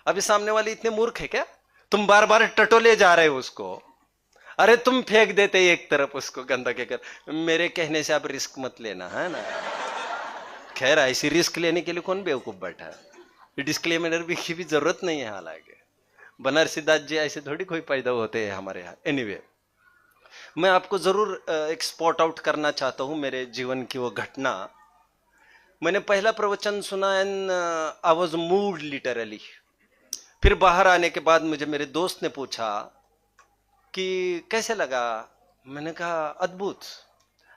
अभी सामने वाले इतने मूर्ख है क्या? तुम बार बार टटोले जा रहे हो उसको। अरे तुम फेंक देते एक तरफ उसको गंदा के कर। मेरे कहने से आप रिस्क मत लेना, है ना। खैर ऐसी रिस्क लेने के लिए कौन बेवकूफ बैठा है। डिस्क्लेमर भी की भी जरूरत नहीं है। हालांकि बनारसी दास जी ऐसे थोड़ी कोई पैदा होते हैं हमारे यहाँ। एनीवे, मैं आपको जरूर एक स्पॉट आउट करना चाहता हूं मेरे जीवन की वो घटना। मैंने पहला प्रवचन सुना and I was moved literally. फिर बाहर आने के बाद मुझे मेरे दोस्त ने पूछा कि कैसे लगा। मैंने कहा अद्भुत,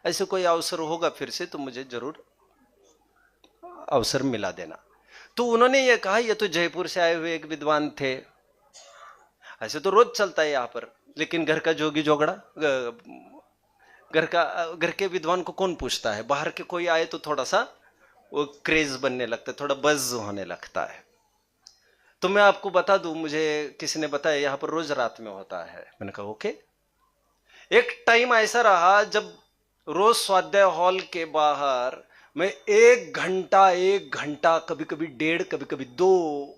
ऐसे कोई अवसर होगा फिर से तो मुझे जरूर अवसर मिला देना। तो उन्होंने ये कहा, ये तो जयपुर से आए हुए एक विद्वान थे, ऐसे तो रोज चलता है यहाँ पर, लेकिन घर का जोगी जोगड़ा, घर के विद्वान को कौन पूछता है। बाहर के कोई आए तो थोड़ा सा वो क्रेज बनने लगता है, थोड़ा बज होने लगता है। तो मैं आपको बता दूं, मुझे किसी ने बताया यहाँ पर रोज रात में होता है। मैंने कहा ओके। एक टाइम ऐसा रहा जब रोज स्वाध्याय हॉल के बाहर मैं 1 घंटा, कभी कभी 1.5, कभी कभी 2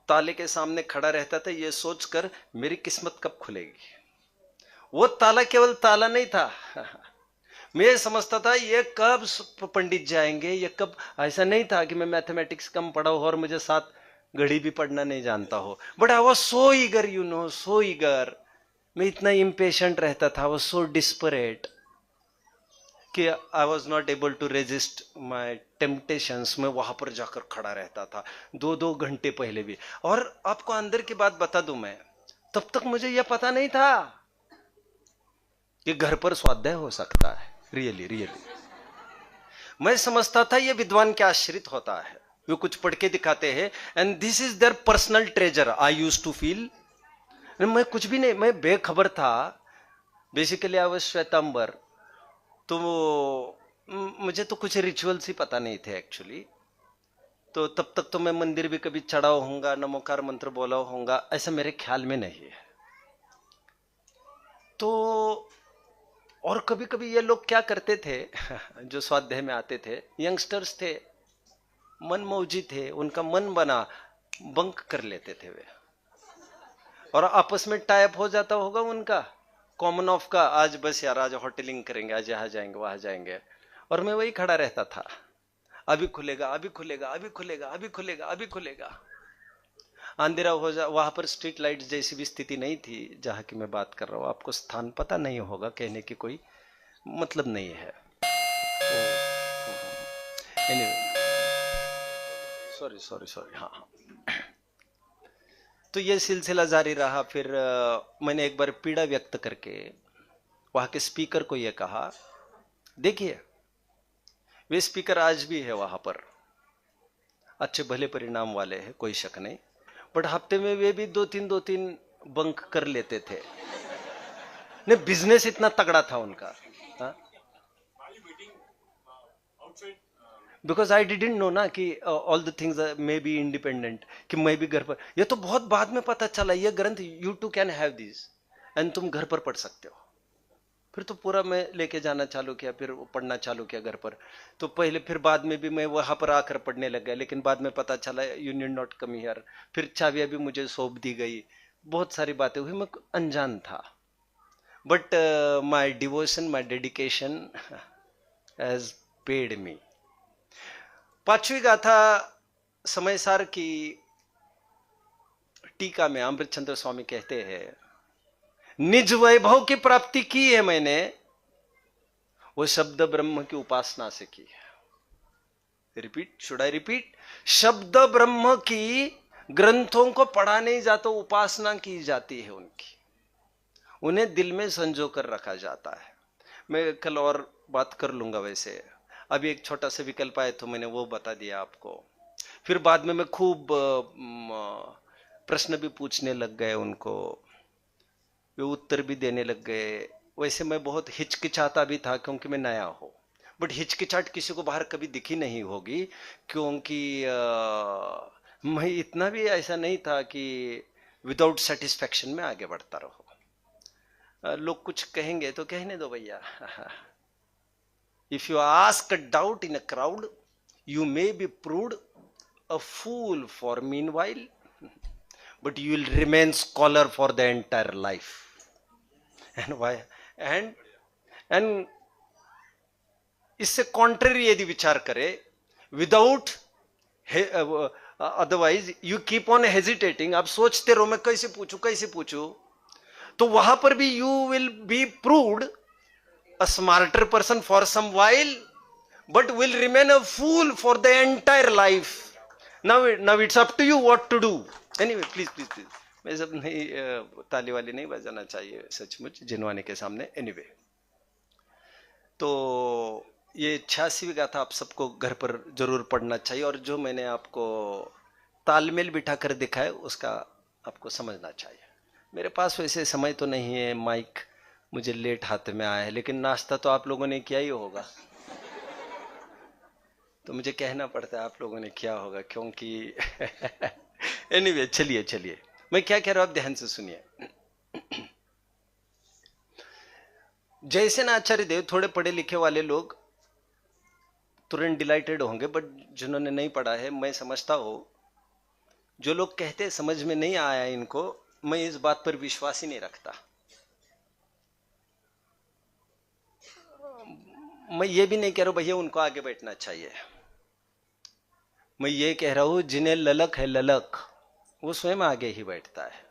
ताले के सामने खड़ा रहता था, ये सोचकर मेरी किस्मत कब खुलेगी। वो ताला केवल ताला नहीं था। मैं समझता था ये कब पंडित जाएंगे, ये कब। ऐसा नहीं था कि मैं मैथमेटिक्स कम पढ़ा हो और मुझे 7 घड़ी भी पढ़ना नहीं जानता हो, but I was so eager, you know, so eager. मैं इतना इम्पेशेंट रहता था, आई वॉज सो डिस्परेट कि I was not able to resist my temptations. मैं वहां पर जाकर खड़ा रहता था 2-2 घंटे पहले भी। और आपको अंदर की बात बता दूं, मैं तब तक मुझे यह पता नहीं था कि घर पर स्वाध्याय हो सकता है। रियली मैं समझता था ये विद्वान के आश्रित होता है, वो कुछ पढ़ के दिखाते हैं and this is their personal treasure. I used to feel, मैं कुछ भी नहीं, मैं बेखबर था। बेसिकली आई वाज श्वेतांबर, तो मुझे तो कुछ रिचुअल्स ही पता नहीं थे एक्चुअली। तो तब तक तो मैं मंदिर भी कभी चढ़ा होऊंगा, नमोकार मंत्र बोला होऊंगा, ऐसा मेरे ख्याल में नहीं है। तो और कभी कभी ये लोग क्या करते थे जो स्वाध्याय में आते थे, यंगस्टर्स थे, मन मौजी थे, उनका मन बना, बंक कर लेते थे वे, और आपस में टाइप हो जाता होगा उनका कॉमन ऑफ का, आज बस यार आज होटलिंग करेंगे, आज यहाँ जाएंगे वहां जाएंगे। और मैं वही खड़ा रहता था, अभी खुलेगा, अभी खुलेगा, अभी खुलेगा, अभी खुलेगा, अभी खुलेगा। अंधेरा हो जा। वहां पर स्ट्रीट लाइट जैसी भी स्थिति नहीं थी जहां की मैं बात कर रहा हूँ। आपको स्थान पता नहीं होगा, कहने की कोई मतलब नहीं है। सॉरी। हाँ। तो ये सिलसिला जारी रहा। फिर मैंने एक बार पीड़ा व्यक्त करके वहां के स्पीकर को यह कहा, देखिए वे स्पीकर आज भी है वहां पर, अच्छे भले परिणाम वाले हैं, कोई शक नहीं, बट हफ्ते में वे भी 2-3 बंक कर लेते थे। नहीं, बिजनेस इतना तगड़ा था उनका। बिकॉज आई डिडेंट नो ना कि all the things may be independent, कि मैं भी घर पर, ये तो बहुत बाद में पता चला ये ग्रंथ you too can have this and तुम घर पर पढ़ सकते हो। फिर तो पूरा मैं लेके जाना चालू किया, फिर पढ़ना चालू किया घर पर। तो पहले फिर बाद में भी मैं वहां पर आकर पढ़ने लग गया, लेकिन बाद में पता चला you need not come here. फिर चाबियां भी मुझे सौंप दी गई, बहुत सारी बातें हुई, मैं अनजान था। But my devotion, my dedication has paid me. पांचवी गाथा समय सार की टीका में अमृतचंद्र स्वामी कहते हैं, निज वैभव की प्राप्ति की है मैंने, वो शब्द ब्रह्म की उपासना से की है। Repeat, should I repeat? शब्द ब्रह्म की ग्रंथों को पढ़ा नहीं जाता, उपासना की जाती है उनकी, उन्हें दिल में संजो कर रखा जाता है। मैं कल और बात कर लूंगा, वैसे अभी एक छोटा सा विकल्प आया तो मैंने वो बता दिया आपको। फिर बाद में मैं खूब प्रश्न भी पूछने लग गए उनको, वे उत्तर भी देने लग गए। वैसे मैं बहुत हिचकिचाता भी था क्योंकि मैं नया हूं, बट हिचकिचाहट किसी को बाहर कभी दिखी नहीं होगी, क्योंकि मैं इतना भी ऐसा नहीं था कि विदाउट सेटिस्फैक्शन में आगे बढ़ता रहो। लोग कुछ कहेंगे तो कहने दो भैया। If you ask a doubt in a crowd, you may be proved a fool for meanwhile, but you will remain scholar for the entire life. And why? And इससे कॉन्ट्ररी यदि विचार करे, without otherwise you keep on hesitating, आप सोचते रहो मैं कैसे पूछूं, तो वहां पर भी you will be proved a smarter person for some while, but will remain a fool for the entire life. Now it's up to you what to do. Anyway, please मैं सब नहीं, ताली वाली नहीं बजाना चाहिए सचमुच जिनवाने के सामने। Anyway, तो ये 86वीं गाथा आप सबको घर पर जरूर पढ़ना चाहिए, और जो मैंने आपको तालमेल बिठाकर दिखाया उसका आपको समझना चाहिए। मेरे पास वैसे समय तो नहीं है, माइक मुझे लेट हाथ में आया है, लेकिन नाश्ता तो आप लोगों ने किया ही होगा, तो मुझे कहना पड़ता है आप लोगों ने किया होगा, क्योंकि एनीवे चलिए मैं क्या कह रहा हूं आप ध्यान से सुनिए। जैसे ना आचार्य देव, थोड़े पढ़े लिखे वाले लोग तुरंत डिलाइटेड होंगे, बट जिन्होंने नहीं पढ़ा है, मैं समझता हूं जो लोग कहते समझ में नहीं आया इनको, मैं इस बात पर विश्वास ही नहीं रखता। मैं ये भी नहीं कह रहा हूं भैया उनको आगे बैठना चाहिए, मैं ये कह रहा हूं जिन्हें ललक है ललक, वो स्वयं आगे ही बैठता है।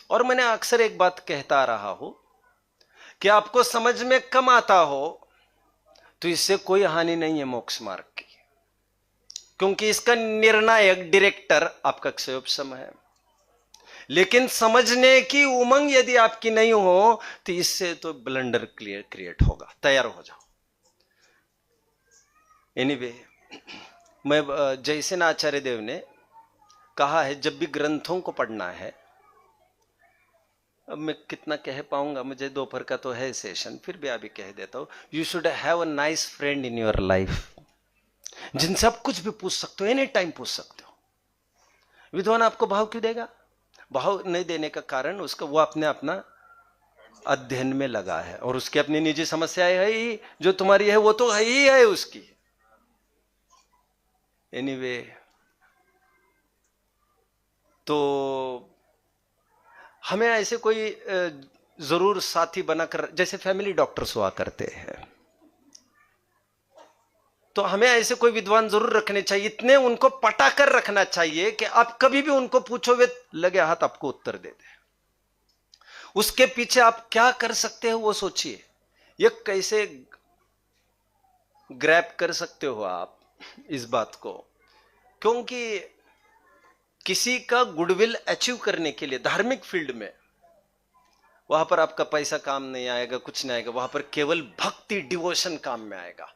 और मैंने अक्सर एक बात कहता रहा हूं कि आपको समझ में कम आता हो तो इससे कोई हानि नहीं है मोक्ष मार्ग की, क्योंकि इसका निर्णायक डायरेक्टर आपका क्षयोपशम है। लेकिन समझने की उमंग यदि आपकी नहीं हो तो इससे तो ब्लंडर क्रिएट होगा, तैयार हो जाओ। एनीवे, मैं जैसे ना आचार्य देव ने कहा है, जब भी ग्रंथों को पढ़ना है, अब मैं कितना कह पाऊंगा, मुझे दोपहर का तो है सेशन, फिर भी अभी कह देता हूं, you should have a nice friend in your life, जिनसे आप कुछ भी पूछ सकते हो, एनी टाइम पूछ सकते हो। विद्वान आपको भाव क्यों देगा? भाव नहीं देने का कारण उसका, वो अपना अध्ययन में लगा है, और उसकी अपनी निजी समस्याएं है ही, जो तुम्हारी है वो तो है ही है उसकी। एनीवे, तो हमें ऐसे कोई जरूर साथी बनाकर, जैसे फैमिली डॉक्टर्स हुआ करते हैं, तो हमें ऐसे कोई विद्वान जरूर रखने चाहिए, इतने उनको पटा कर रखना चाहिए कि आप कभी भी उनको पूछो वे लगे हाथ आपको उत्तर दे दे। उसके पीछे आप क्या कर सकते हो वो सोचिए, ये कैसे ग्रैब कर सकते हो आप इस बात को, क्योंकि किसी का गुडविल अचीव करने के लिए धार्मिक फील्ड में, वहां पर आपका पैसा काम नहीं आएगा, कुछ नहीं आएगा, वहां पर केवल भक्ति डिवोशन काम में आएगा।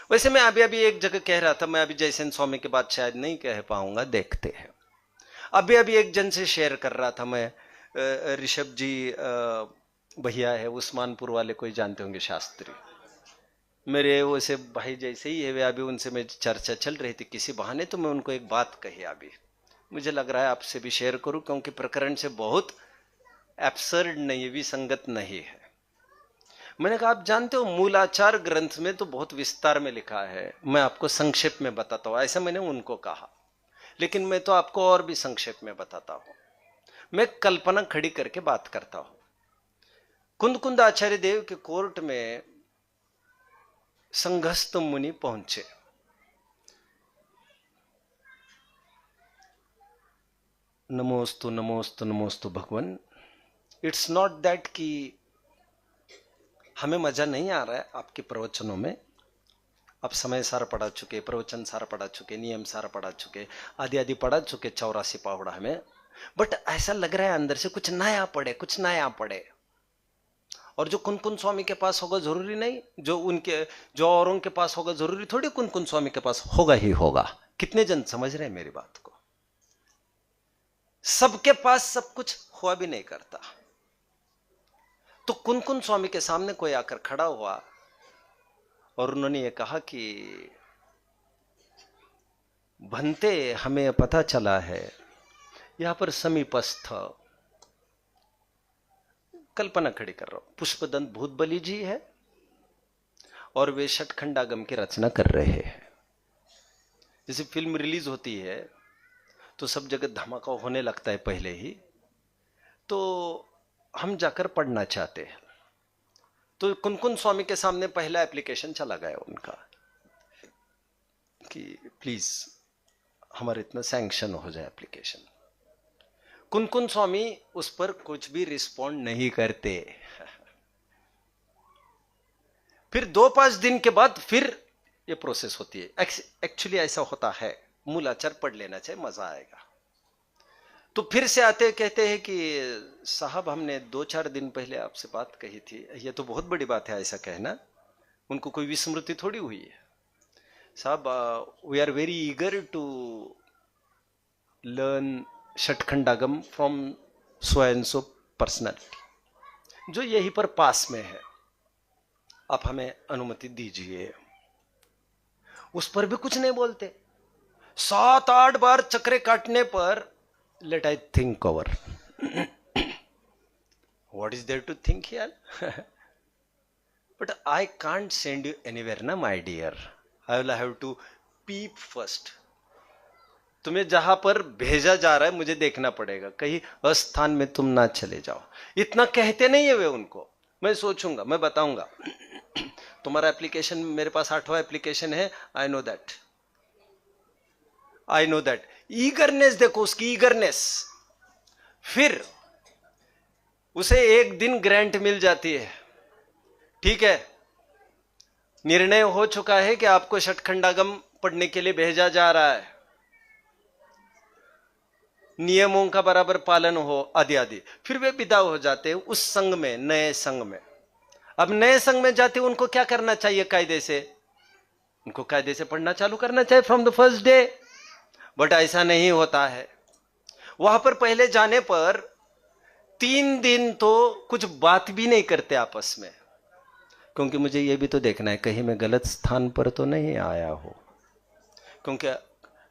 वैसे मैं अभी एक जगह कह रहा था, मैं अभी जयसेन स्वामी के बाद शायद नहीं कह पाऊंगा, देखते हैं। अभी एक जन से शेयर कर रहा था मैं, ऋषभ जी भैया है उस्मानपुर वाले, कोई जानते होंगे, शास्त्री, मेरे वैसे भाई जैसे ही है वे। अभी उनसे मेरी चर्चा चल रही थी किसी बहाने, तो मैं उनको एक बात कही, अभी मुझे लग रहा है आपसे भी शेयर करूं, क्योंकि प्रकरण से बहुत एब्सर्ड नहीं, विसंगत नहीं है। मैंने कहा आप जानते हो मूलाचार ग्रंथ में तो बहुत विस्तार में लिखा है, मैं आपको संक्षेप में बताता हूं, ऐसा मैंने उनको कहा। लेकिन मैं तो आपको और भी संक्षेप में बताता हूं, मैं कल्पना खड़ी करके बात करता हूं। कुंद आचार्य देव के कोर्ट में संघस्थ मुनि पहुंचे। नमोस्तु नमोस्तु नमोस्तु भगवान। इट्स नॉट दैट कि हमें मजा नहीं आ रहा है आपके प्रवचनों में, आप समय सारा पढ़ा चुके, प्रवचन सारा पढ़ा चुके, नियम सारा पढ़ा चुके, आदि आदि पढ़ा चुके, 84 पावड़ा हमें, बट ऐसा लग रहा है अंदर से कुछ नया पढ़े, कुछ नया पढ़े। और जो कुन स्वामी के पास होगा जरूरी नहीं, जो औरों के पास होगा जरूरी थोड़ी कुन स्वामी के पास होगा ही होगा। कितने जन समझ रहे हैं मेरी बात को? सबके पास सब कुछ हुआ भी नहीं करता। तो कुन स्वामी के सामने कोई आकर खड़ा हुआ और उन्होंने ये कहा कि भंते, हमें पता चला है यहां पर समीपस्थ, कल्पना खड़ी कर रहा हूं, पुष्पदंत भूत बलि जी है और वे षटखंडागम की रचना कर रहे हैं। जैसे फिल्म रिलीज होती है तो सब जगह धमाका होने लगता है पहले ही, तो हम जाकर पढ़ना चाहते हैं। तो कुन स्वामी के सामने पहला एप्लीकेशन चला गया उनका कि प्लीज हमारे इतना सैंक्शन हो जाए एप्लीकेशन। कुन स्वामी उस पर कुछ भी रिस्पॉन्ड नहीं करते। फिर 2-5 दिन के बाद फिर ये प्रोसेस होती है। एक्चुअली ऐसा होता है, मूलाचार पढ़ लेना चाहिए, मजा आएगा। तो फिर से आते कहते हैं कि साहब हमने 2-4 दिन पहले आपसे बात कही थी। ये तो बहुत बड़ी बात है ऐसा कहना, उनको कोई विस्मृति थोड़ी हुई है। साहब we are very eager to learn Shatkhandagam from so and so personality, जो यहीं पर पास में है, आप हमें अनुमति दीजिए। उस पर भी कुछ नहीं बोलते। 7-8 बार चक्रे काटने पर let I think over. What is there to think here? But I can't send you anywhere ना my dear, I will have to peep first. तुम्हें जहां पर भेजा जा रहा है मुझे देखना पड़ेगा, कहीं अस्थान में तुम ना चले जाओ। इतना कहते नहीं है वे उनको। मैं सोचूंगा, मैं बताऊंगा, तुम्हारा एप्लीकेशन मेरे पास 8वां एप्लीकेशन है, I know that, I know that. Eagerness देखो उसकी, ईगरनेस। फिर उसे एक दिन ग्रांट मिल जाती है, ठीक है, निर्णय हो चुका है कि आपको षटखंडागम पढ़ने के लिए भेजा जा रहा है, नियमों का बराबर पालन हो, आदि आदि। फिर वे विदा हो जाते हैं उस संघ में, नए संघ में। अब नए संघ में जाते उनको क्या करना चाहिए? कायदे से, उनको कायदे से पढ़ना चालू करना चाहिए from the first day. But ऐसा नहीं होता है। वहां पर पहले जाने पर 3 दिन तो कुछ बात भी नहीं करते आपस में, क्योंकि मुझे यह भी तो देखना है कहीं मैं गलत स्थान पर तो नहीं आया हो, क्योंकि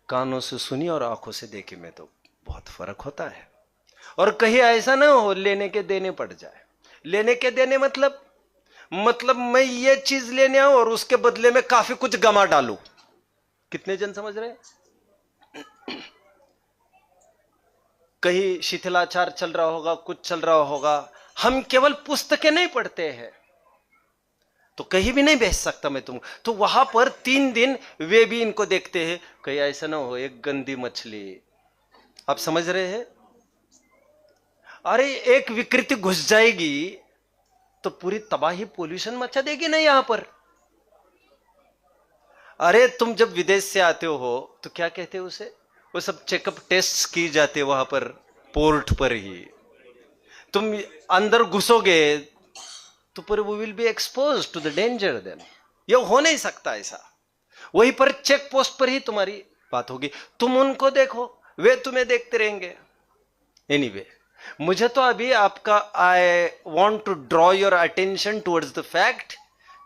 कानों से सुनी और आंखों से देखी में तो बहुत फर्क होता है। और कहीं ऐसा ना हो लेने के देने पड़ जाए। लेने के देने मतलब मैं ये चीज लेने आऊं और उसके बदले में काफी कुछ गमा डालूं। कितने जन समझ रहे हैं? कहीं शिथिलाचार चल रहा होगा, कुछ चल रहा होगा। हम केवल पुस्तकें नहीं पढ़ते हैं, तो कहीं भी नहीं भेज सकता मैं तुम। तो वहां पर 3 दिन वे भी इनको देखते हैं, कहीं ऐसा ना हो एक गंदी मछली। आप समझ रहे हैं? अरे एक विकृति घुस जाएगी तो पूरी तबाही, पोल्यूशन मचा देगी ना यहां पर। अरे तुम जब विदेश से आते हो तो क्या कहते हो उसे, वो सब चेकअप टेस्ट की जाते वहां पर, पोर्ट पर ही। तुम अंदर घुसोगे तो पर we will be expose to the danger. Then ये हो नहीं सकता ऐसा। वहीं पर चेक पोस्ट पर ही तुम्हारी बात होगी। तुम उनको देखो, वे तुम्हें देखते रहेंगे। एनीवे, मुझे तो अभी आपका I want to draw your attention towards the fact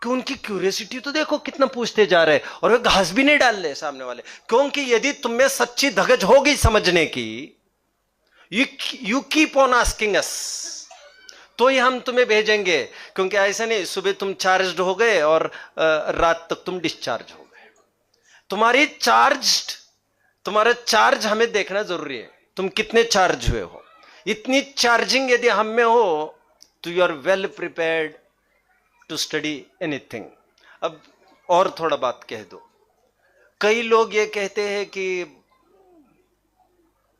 कि उनकी क्यूरियोसिटी तो देखो कितना पूछते जा रहे हैं, और वे घास भी नहीं डाल रहे सामने वाले। क्योंकि यदि तुम में सच्ची धगज होगी समझने की, you keep on asking us, तो ही हम तुम्हें भेजेंगे। क्योंकि ऐसा नहीं सुबह तुम चार्ज हो गए और रात तक तुम डिस्चार्ज हो गए। तुम्हारा चार्ज हमें देखना जरूरी है, तुम कितने चार्ज हुए हो। इतनी चार्जिंग यदि हम में हो तो you are well prepared to study anything. अब और थोड़ा बात कह दो। कई लोग ये कहते हैं कि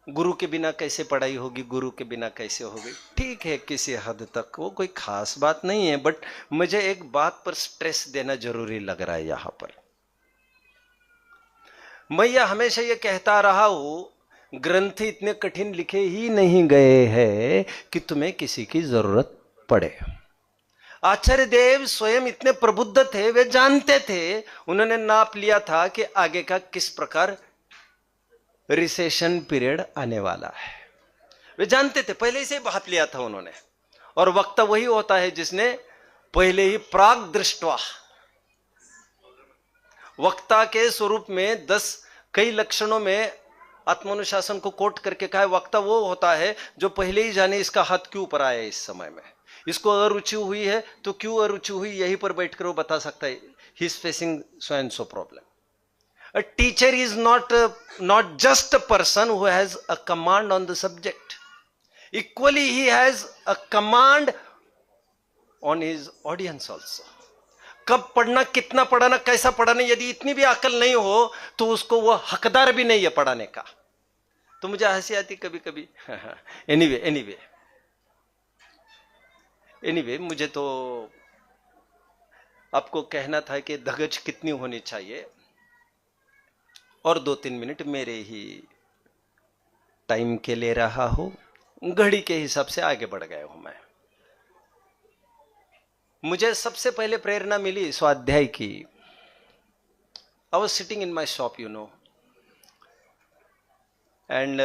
गुरु के बिना कैसे पढ़ाई होगी, गुरु के बिना कैसे होगी। ठीक है, किसी हद तक वो कोई खास बात नहीं है, बट मुझे एक बात पर स्ट्रेस देना जरूरी लग रहा है यहां पर। मैं यह हमेशा ये कहता रहा हूं, ग्रंथ इतने कठिन लिखे ही नहीं गए हैं कि तुम्हें किसी की जरूरत पड़े। आचार्य देव स्वयं इतने प्रबुद्ध थे, वे जानते थे, उन्होंने नाप लिया था कि आगे का किस प्रकार रिसेशन पीरियड आने वाला है। वे जानते थे, पहले से भाप लिया था उन्होंने। और वक्ता वही होता है जिसने पहले ही प्राग दृष्टवा, वक्ता के स्वरूप में 10 कई लक्षणों में आत्मानुशासन को कोट करके कहा है, वक्ता वो होता है जो पहले ही जाने इसका हाथ क्यों ऊपर आया है, इस समय में इसको अरुचि हुई है तो क्यों अरुचि हुई, यहीं पर बैठकर वो बता सकता है। He is facing so and so problem. A teacher is not just a person who has a command on the subject. Equally, he has a command on his audience also. कब पढ़ना, कितना पढ़ाना, कैसा पढ़ाना, यदि इतनी भी अकल नहीं हो तो उसको वो हकदार भी नहीं है पढ़ाने का। तो मुझे हंसी आती कभी कभी। एनीवे मुझे तो आपको कहना था कि धगज कितनी होनी चाहिए, और 2-3 मिनट मेरे ही टाइम के ले रहा हूं, घड़ी के हिसाब से आगे बढ़ गया हूं मैं। मुझे सबसे पहले प्रेरणा मिली स्वाध्याय की। I was sitting in my shop you know, and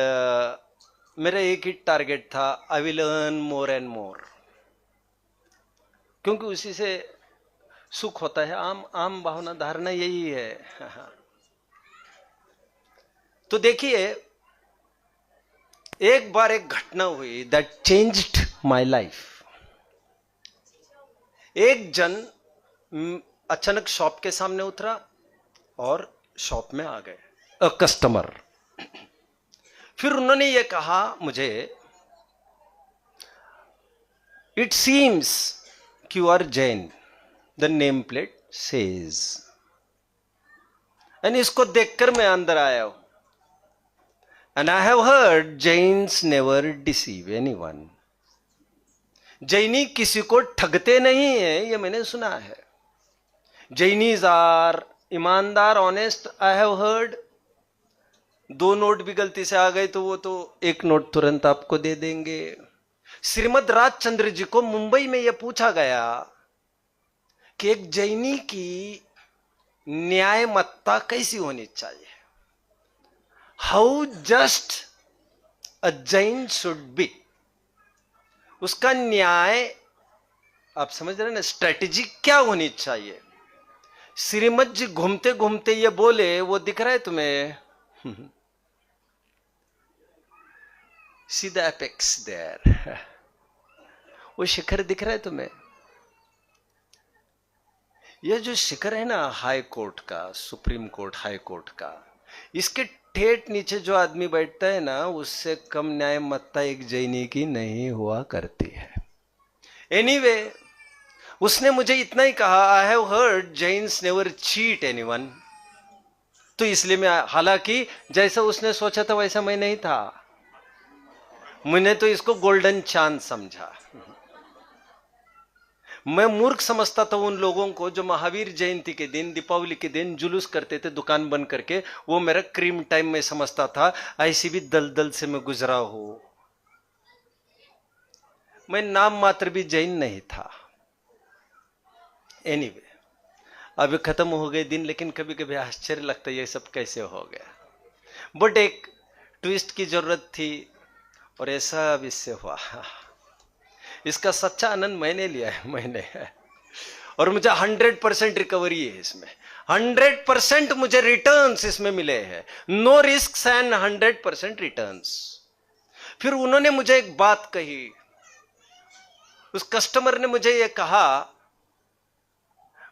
मेरा एक ही टारगेट था, I will earn more and more, क्योंकि उसी से सुख होता है। आम भावना धारणा यही है। तो देखिए, एक बार एक घटना हुई दैट चेंज्ड माय लाइफ। एक जन अचानक शॉप के सामने उतरा और शॉप में आ गए, अ कस्टमर। फिर उन्होंने ये कहा मुझे, इट सीम्स कि you are Jain, the name plate says. And इसको देखकर मैं अंदर आया हूं। And I have heard Jains never deceive anyone. जैनी किसी को ठगते नहीं है, ये मैंने सुना है। जैनीज आर ईमानदार, honest. I have heard 2 note भी गलती से आ गए तो वो तो 1 नोट तुरंत आपको दे देंगे। श्रीमद राजचंद्र जी को मुंबई में यह पूछा गया कि एक जैनी की न्यायमत्ता कैसी होनी चाहिए, how just a Jain should be. उसका न्याय, आप समझ रहे हैं ना, स्ट्रेटेजी क्या होनी चाहिए। श्रीमद जी घूमते घूमते ये बोले, वो दिख रहा है तुम्हें, सी द एपेक्स देयर, वो शिखर दिख रहा है तुम्हें। ये जो शिखर है ना हाई कोर्ट का, सुप्रीम कोर्ट, हाई कोर्ट का, इसके ठेठ नीचे जो आदमी बैठता है ना, उससे कम न्यायमत्ता एक जैनी की नहीं हुआ करती है। एनीवे, उसने मुझे इतना ही कहा, I have heard Jains never cheat anyone. तो इसलिए मैं, हालांकि जैसा उसने सोचा था वैसा मैं नहीं था, मैंने तो इसको गोल्डन चांस समझा। मैं मूर्ख समझता था उन लोगों को जो महावीर जयंती के दिन, दीपावली के दिन जुलूस करते थे दुकान बंद करके। वो मेरा क्रीम टाइम में समझता था, ऐसी भी दलदल से मैं गुजरा हूं। मैं नाम मात्र भी जैन नहीं था। एनीवे, अभी खत्म हो गए दिन, लेकिन कभी कभी आश्चर्य लगता है ये सब कैसे हो गया। बट एक ट्विस्ट की जरूरत थी, और ये सब इससे हुआ। इसका सच्चा आनंद मैंने लिया है, मैंने, और मुझे 100% रिकवरी है इसमें, 100% मुझे रिटर्न्स इसमें मिले हैं, नो रिस्क एंड 100% रिटर्न्स। फिर उन्होंने मुझे एक बात कही, उस कस्टमर ने मुझे ये कहा,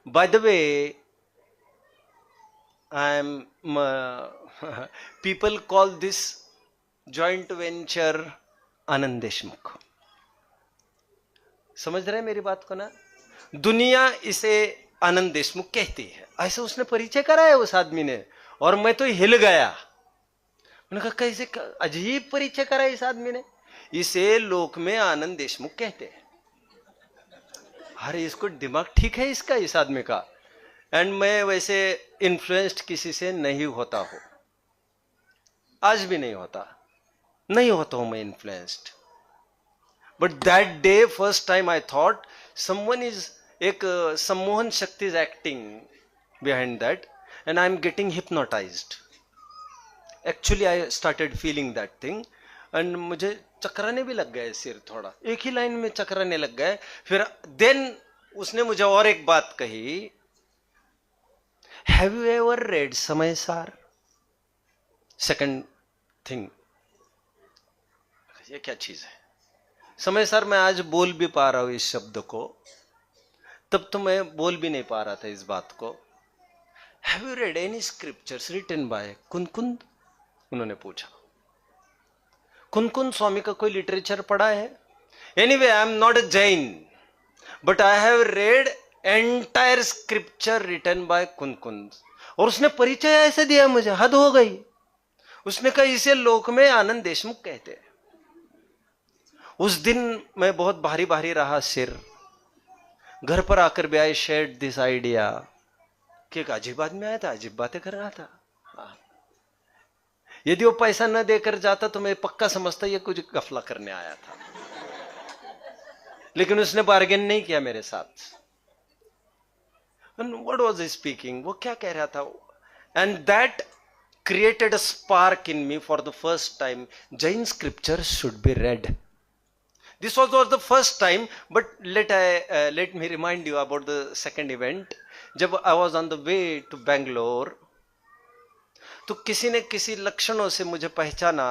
by the way I am, people call this joint venture Anand Deshmukh. समझ रहे मेरी बात को ना? दुनिया इसे आनंद देशमुख कहती है, ऐसे उसने परिचय कराया उस आदमी ने, और मैं तो हिल गया। मैंने कहा कैसे, अजीब परिचय कराया इस आदमी ने, इसे लोक में आनंद देशमुख कहते हैं। अरे इसको दिमाग ठीक है इसका, इस आदमी का। एंड मैं वैसे इन्फ्लुएंस्ड किसी से नहीं होता हूं, आज भी नहीं होता हूं मैं influenced. But that day first time I thought someone is, एक सम्मोहन शक्ति is acting behind that and I am getting hypnotised. Actually I started feeling that thing and मुझे चकराने भी लग गए सिर, थोड़ा एक ही लाइन में चकराने लग गए। फिर देन उसने मुझे और एक बात कही, हैव यू एवर रेड समय सार? सेकंड थिंग, ये क्या चीज है समय सार? मैं आज बोल भी पा रहा हूं इस शब्द को, तब तो मैं बोल भी नहीं पा रहा था इस बात को। Have you read any scriptures written by Kundkund? उन्होंने पूछा, कुनकुंद स्वामी का कोई लिटरेचर पढ़ा है? Anyway I am not a Jain, but I have read entire scripture written by Kundkund. और उसने परिचय ऐसे दिया मुझे, हद हो गई। उसने कहा इसे लोक में आनंद देशमुख कहते हैं। उस दिन मैं बहुत भारी भारी रहा सिर। घर पर आकर भी आई शेयर्ड दिस आइडिया कि एक अजीब आदमी आया था, अजीब बातें कर रहा था। यदि वो पैसा न देकर जाता तो मैं पक्का समझता ये कुछ गफला करने आया था, लेकिन उसने बार्गेन नहीं किया मेरे साथ। व्हाट वाज ही स्पीकिंग, वो क्या कह रहा था? And that created a spark in me for the first time. Jain scriptures should be read. This was the first time, but let me remind you about the second event. जब I was on the way to Bangalore, तो किसी ने किसी लक्षणों से मुझे पहचाना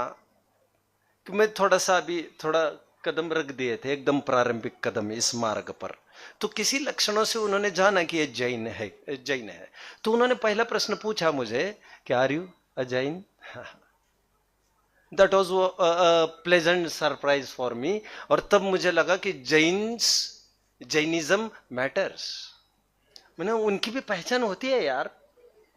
कि मैं थोड़ा कदम रख दिए थे, एकदम प्रारंभिक कदम इस मार्ग पर। तो किसी लक्षणों से उन्होंने जाना कि ये जैन है। तो उन्होंने पहला प्रश्न पूछा मुझे कि are you a Jain? That was pleasant surprise for me. और तब मुझे लगा कि जैनिज्म मैटर्स। मैंने उनकी भी पहचान होती है यार।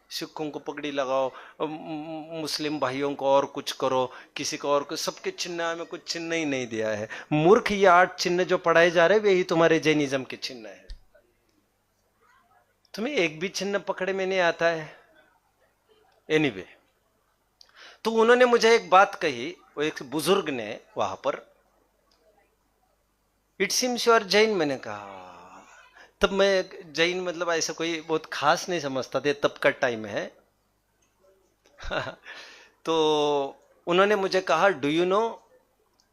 सिखों को पगड़ी लगाओ, मुस्लिम भाइयों को और कुछ करो, किसी को और कुछ, सबके चिन्ह में कुछ चिन्ह ही नहीं दिया है। मूर्ख ये 8 चिन्ह जो पढ़ाए जा रहे हैं वही तुम्हारे जैनिज्म के चिन्ह है। तुम्हें एक भी चिन्ह पकड़े में नहीं आता है। एनीवे, तो उन्होंने मुझे एक बात कही, वो एक बुजुर्ग ने वहां पर, it seems you are Jain. मैंने कहा, तब मैं जैन मतलब ऐसा कोई बहुत खास नहीं समझता था, तब का टाइम है। तो उन्होंने मुझे कहा, do you know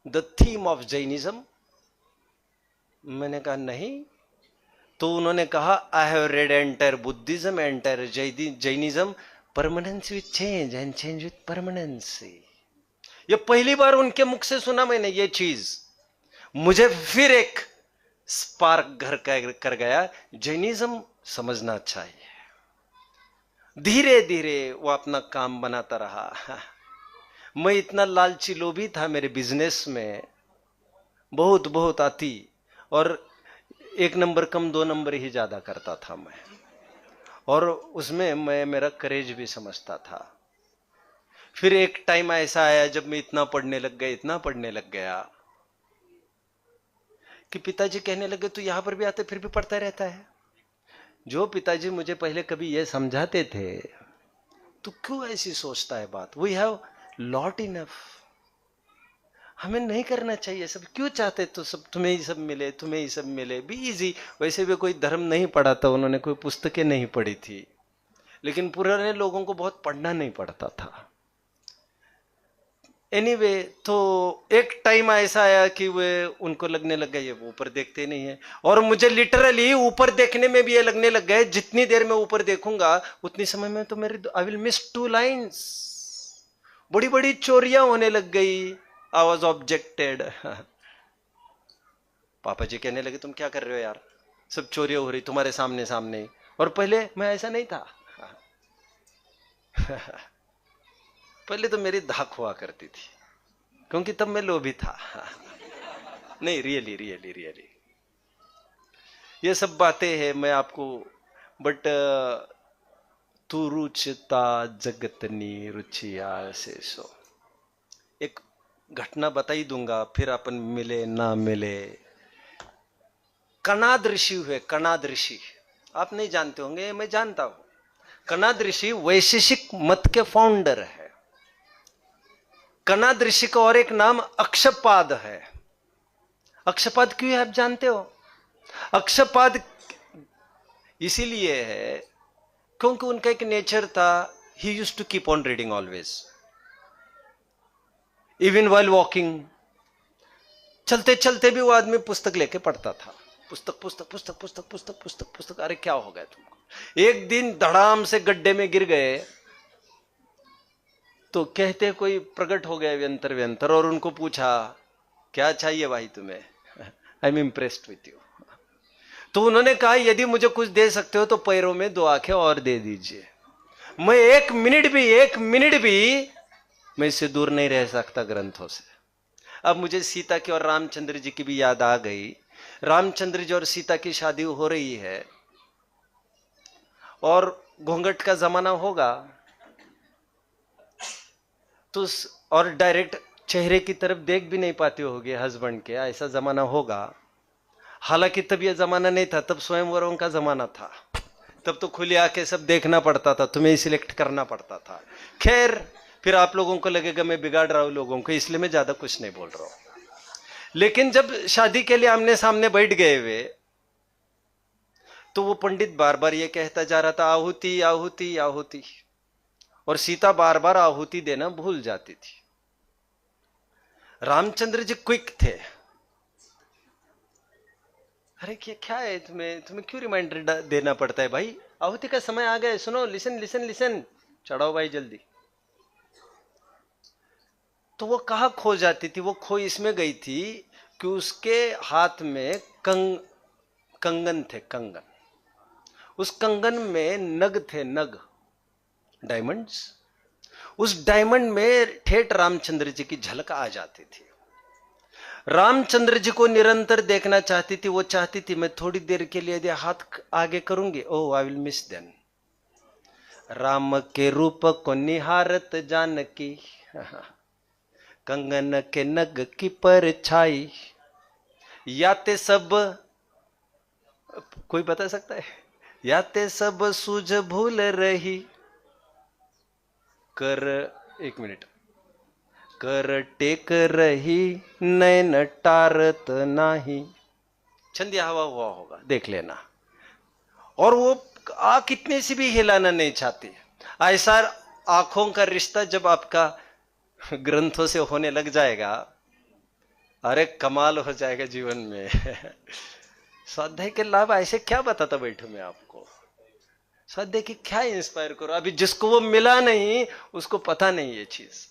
the theme of Jainism? मैंने कहा नहीं। तो उन्होंने कहा, आई have read entire Buddhism, entire Jainism, permanence with change and change with permanency. ये पहली बार उनके मुख से सुना मैंने ये चीज। मुझे फिर एक स्पार्क घर कर गया, जैनिज्म समझना चाहिए। धीरे धीरे वो अपना काम बनाता रहा। मैं इतना लालची लोभी था, मेरे बिजनेस में बहुत आती, और 1 नंबर कम 2 नंबर ही ज्यादा करता था मैं, और उसमें मैं मेरा करेज भी समझता था। फिर एक टाइम ऐसा आया जब मैं इतना पढ़ने लग गया कि पिताजी कहने लगे, तू यहां पर भी आते फिर भी पढ़ता रहता है। जो पिताजी मुझे पहले कभी ये समझाते थे, तू क्यों ऐसी सोचता है बात, वी हैव लॉट इनफ, हमें नहीं करना चाहिए सब, क्यों चाहते तो सब तुम्हें ही सब मिले, बी इजी। वैसे भी कोई धर्म नहीं पढ़ा था उन्होंने, कोई पुस्तकें नहीं पढ़ी थी, लेकिन पुराने लोगों को बहुत पढ़ना नहीं पड़ता था। एनीवे तो एक टाइम ऐसा आया कि वे उनको लगने लग गया ये ऊपर देखते नहीं है, और मुझे लिटरली ऊपर देखने में भी ये लगने लग गए जितनी देर में ऊपर देखूंगा उतनी समय में तो मेरे आई विल मिस 2 लाइन्स। बड़ी बड़ी चोरियां होने लग गई। I was objected. पापा जी कहने लगे तुम क्या कर रहे हो यार, सब चोरियां हो रही तुम्हारे सामने सामने, और पहले मैं ऐसा नहीं था। पहले तो मेरी धाक हुआ करती थी क्योंकि तब मैं लोभी था। नहीं, रियली रियली रियली ये सब बातें हैं मैं आपको, बट तू रुचता जगतनी रुचिया से सो एक घटना बता ही दूंगा, फिर अपन मिले ना मिले। कणाद ऋषि हुए, कणाद ऋषि आप नहीं जानते होंगे, मैं जानता हूं। कणाद ऋषि वैशेषिक मत के फाउंडर है। कणाद ऋषि का और एक नाम अक्षपाद है। अक्षपाद क्यों है आप जानते हो? अक्षपाद इसीलिए है क्योंकि उनका एक नेचर था, he used to keep on reading always, even while walking. चलते चलते भी वो आदमी पुस्तक लेके पढ़ता था, पुस्तक पुस्तक पुस्तक पुस्तक पुस्तक पुस्तक पुस्तक। अरे क्या हो गया तुमको? एक दिन धड़ाम से गड्ढे में गिर गए तो कहते कोई प्रकट हो गया व्यंतर व्यंतर, और उनको पूछा क्या चाहिए भाई तुम्हें, I am impressed with you. तो उन्होंने कहा यदि मुझे कुछ दे सकते हो तो पैरों में 2 आंखें और दे दीजिए। मैं एक मिनट भी मैं इससे दूर नहीं रह सकता ग्रंथों से। अब मुझे सीता की और रामचंद्र जी की भी याद आ गई। रामचंद्र जी और सीता की शादी हो रही है और घूंघट का जमाना होगा तो, और डायरेक्ट चेहरे की तरफ देख भी नहीं पाते होगे हस्बैंड के, ऐसा जमाना होगा। हालांकि तब यह जमाना नहीं था, तब स्वयंवरों का जमाना था, तब तो खुली आंखें सब देखना पड़ता था, तुम्हें सिलेक्ट करना पड़ता था। खैर फिर आप लोगों को लगेगा मैं बिगाड़ रहा हूं लोगों को, इसलिए मैं ज्यादा कुछ नहीं बोल रहा हूं। लेकिन जब शादी के लिए आमने सामने बैठ गए वे, तो वो पंडित बार बार ये कहता जा रहा था आहुति आहुति आहुति, और सीता बार बार आहुति देना भूल जाती थी। रामचंद्र जी क्विक थे, अरे क्या है तुम्हें क्यों रिमाइंडर देना पड़ता है भाई, आहुति का समय आ गया, सुनो, लिसन लिसन लिसन, चढ़ाओ भाई जल्दी। तो वो कहाँ खो जाती थी? वो खो इसमें गई थी कि उसके हाथ में कंगन थे, कंगन। उस कंगन में नग थे, नग, डायमंड्स। उस डायमंड में ठेठ रामचंद्र जी की झलक आ जाती थी। रामचंद्र जी को निरंतर देखना चाहती थी। वो चाहती थी मैं थोड़ी देर के लिए यदि हाथ आगे करूंगी, oh I will miss them. Ram के रूप को निहारत जानकी, कंगन के नग की परछाई, याते सब, कोई बता सकता है? याते सब सूझ भूल रही, कर, एक मिनट, कर टेक रही नैन टारत नाही। छंदिया हवा हुआ होगा, देख लेना। और वो कितने से भी हिलाना नहीं चाहती। ऐसा आंखों का रिश्ता जब आपका ग्रंथों से होने लग जाएगा, अरे कमाल हो जाएगा जीवन में। स्वाध्याय के लाभ ऐसे क्या बताता बैठू मैं आपको, स्वाध्याय की क्या इंस्पायर करो। अभी जिसको वो मिला नहीं उसको पता नहीं ये चीज।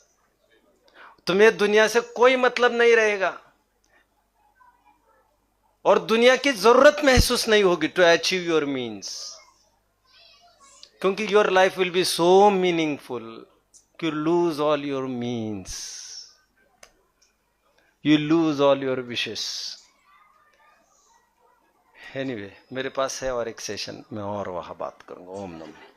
तुम्हें दुनिया से कोई मतलब नहीं रहेगा और दुनिया की जरूरत महसूस नहीं होगी टू अचीव योर मीन्स, क्योंकि your life will be so meaningful. You lose all your means, you lose all your wishes. Anyway, मेरे पास है और एक सेशन, मैं और वहां बात करूंगा। ओम नमः।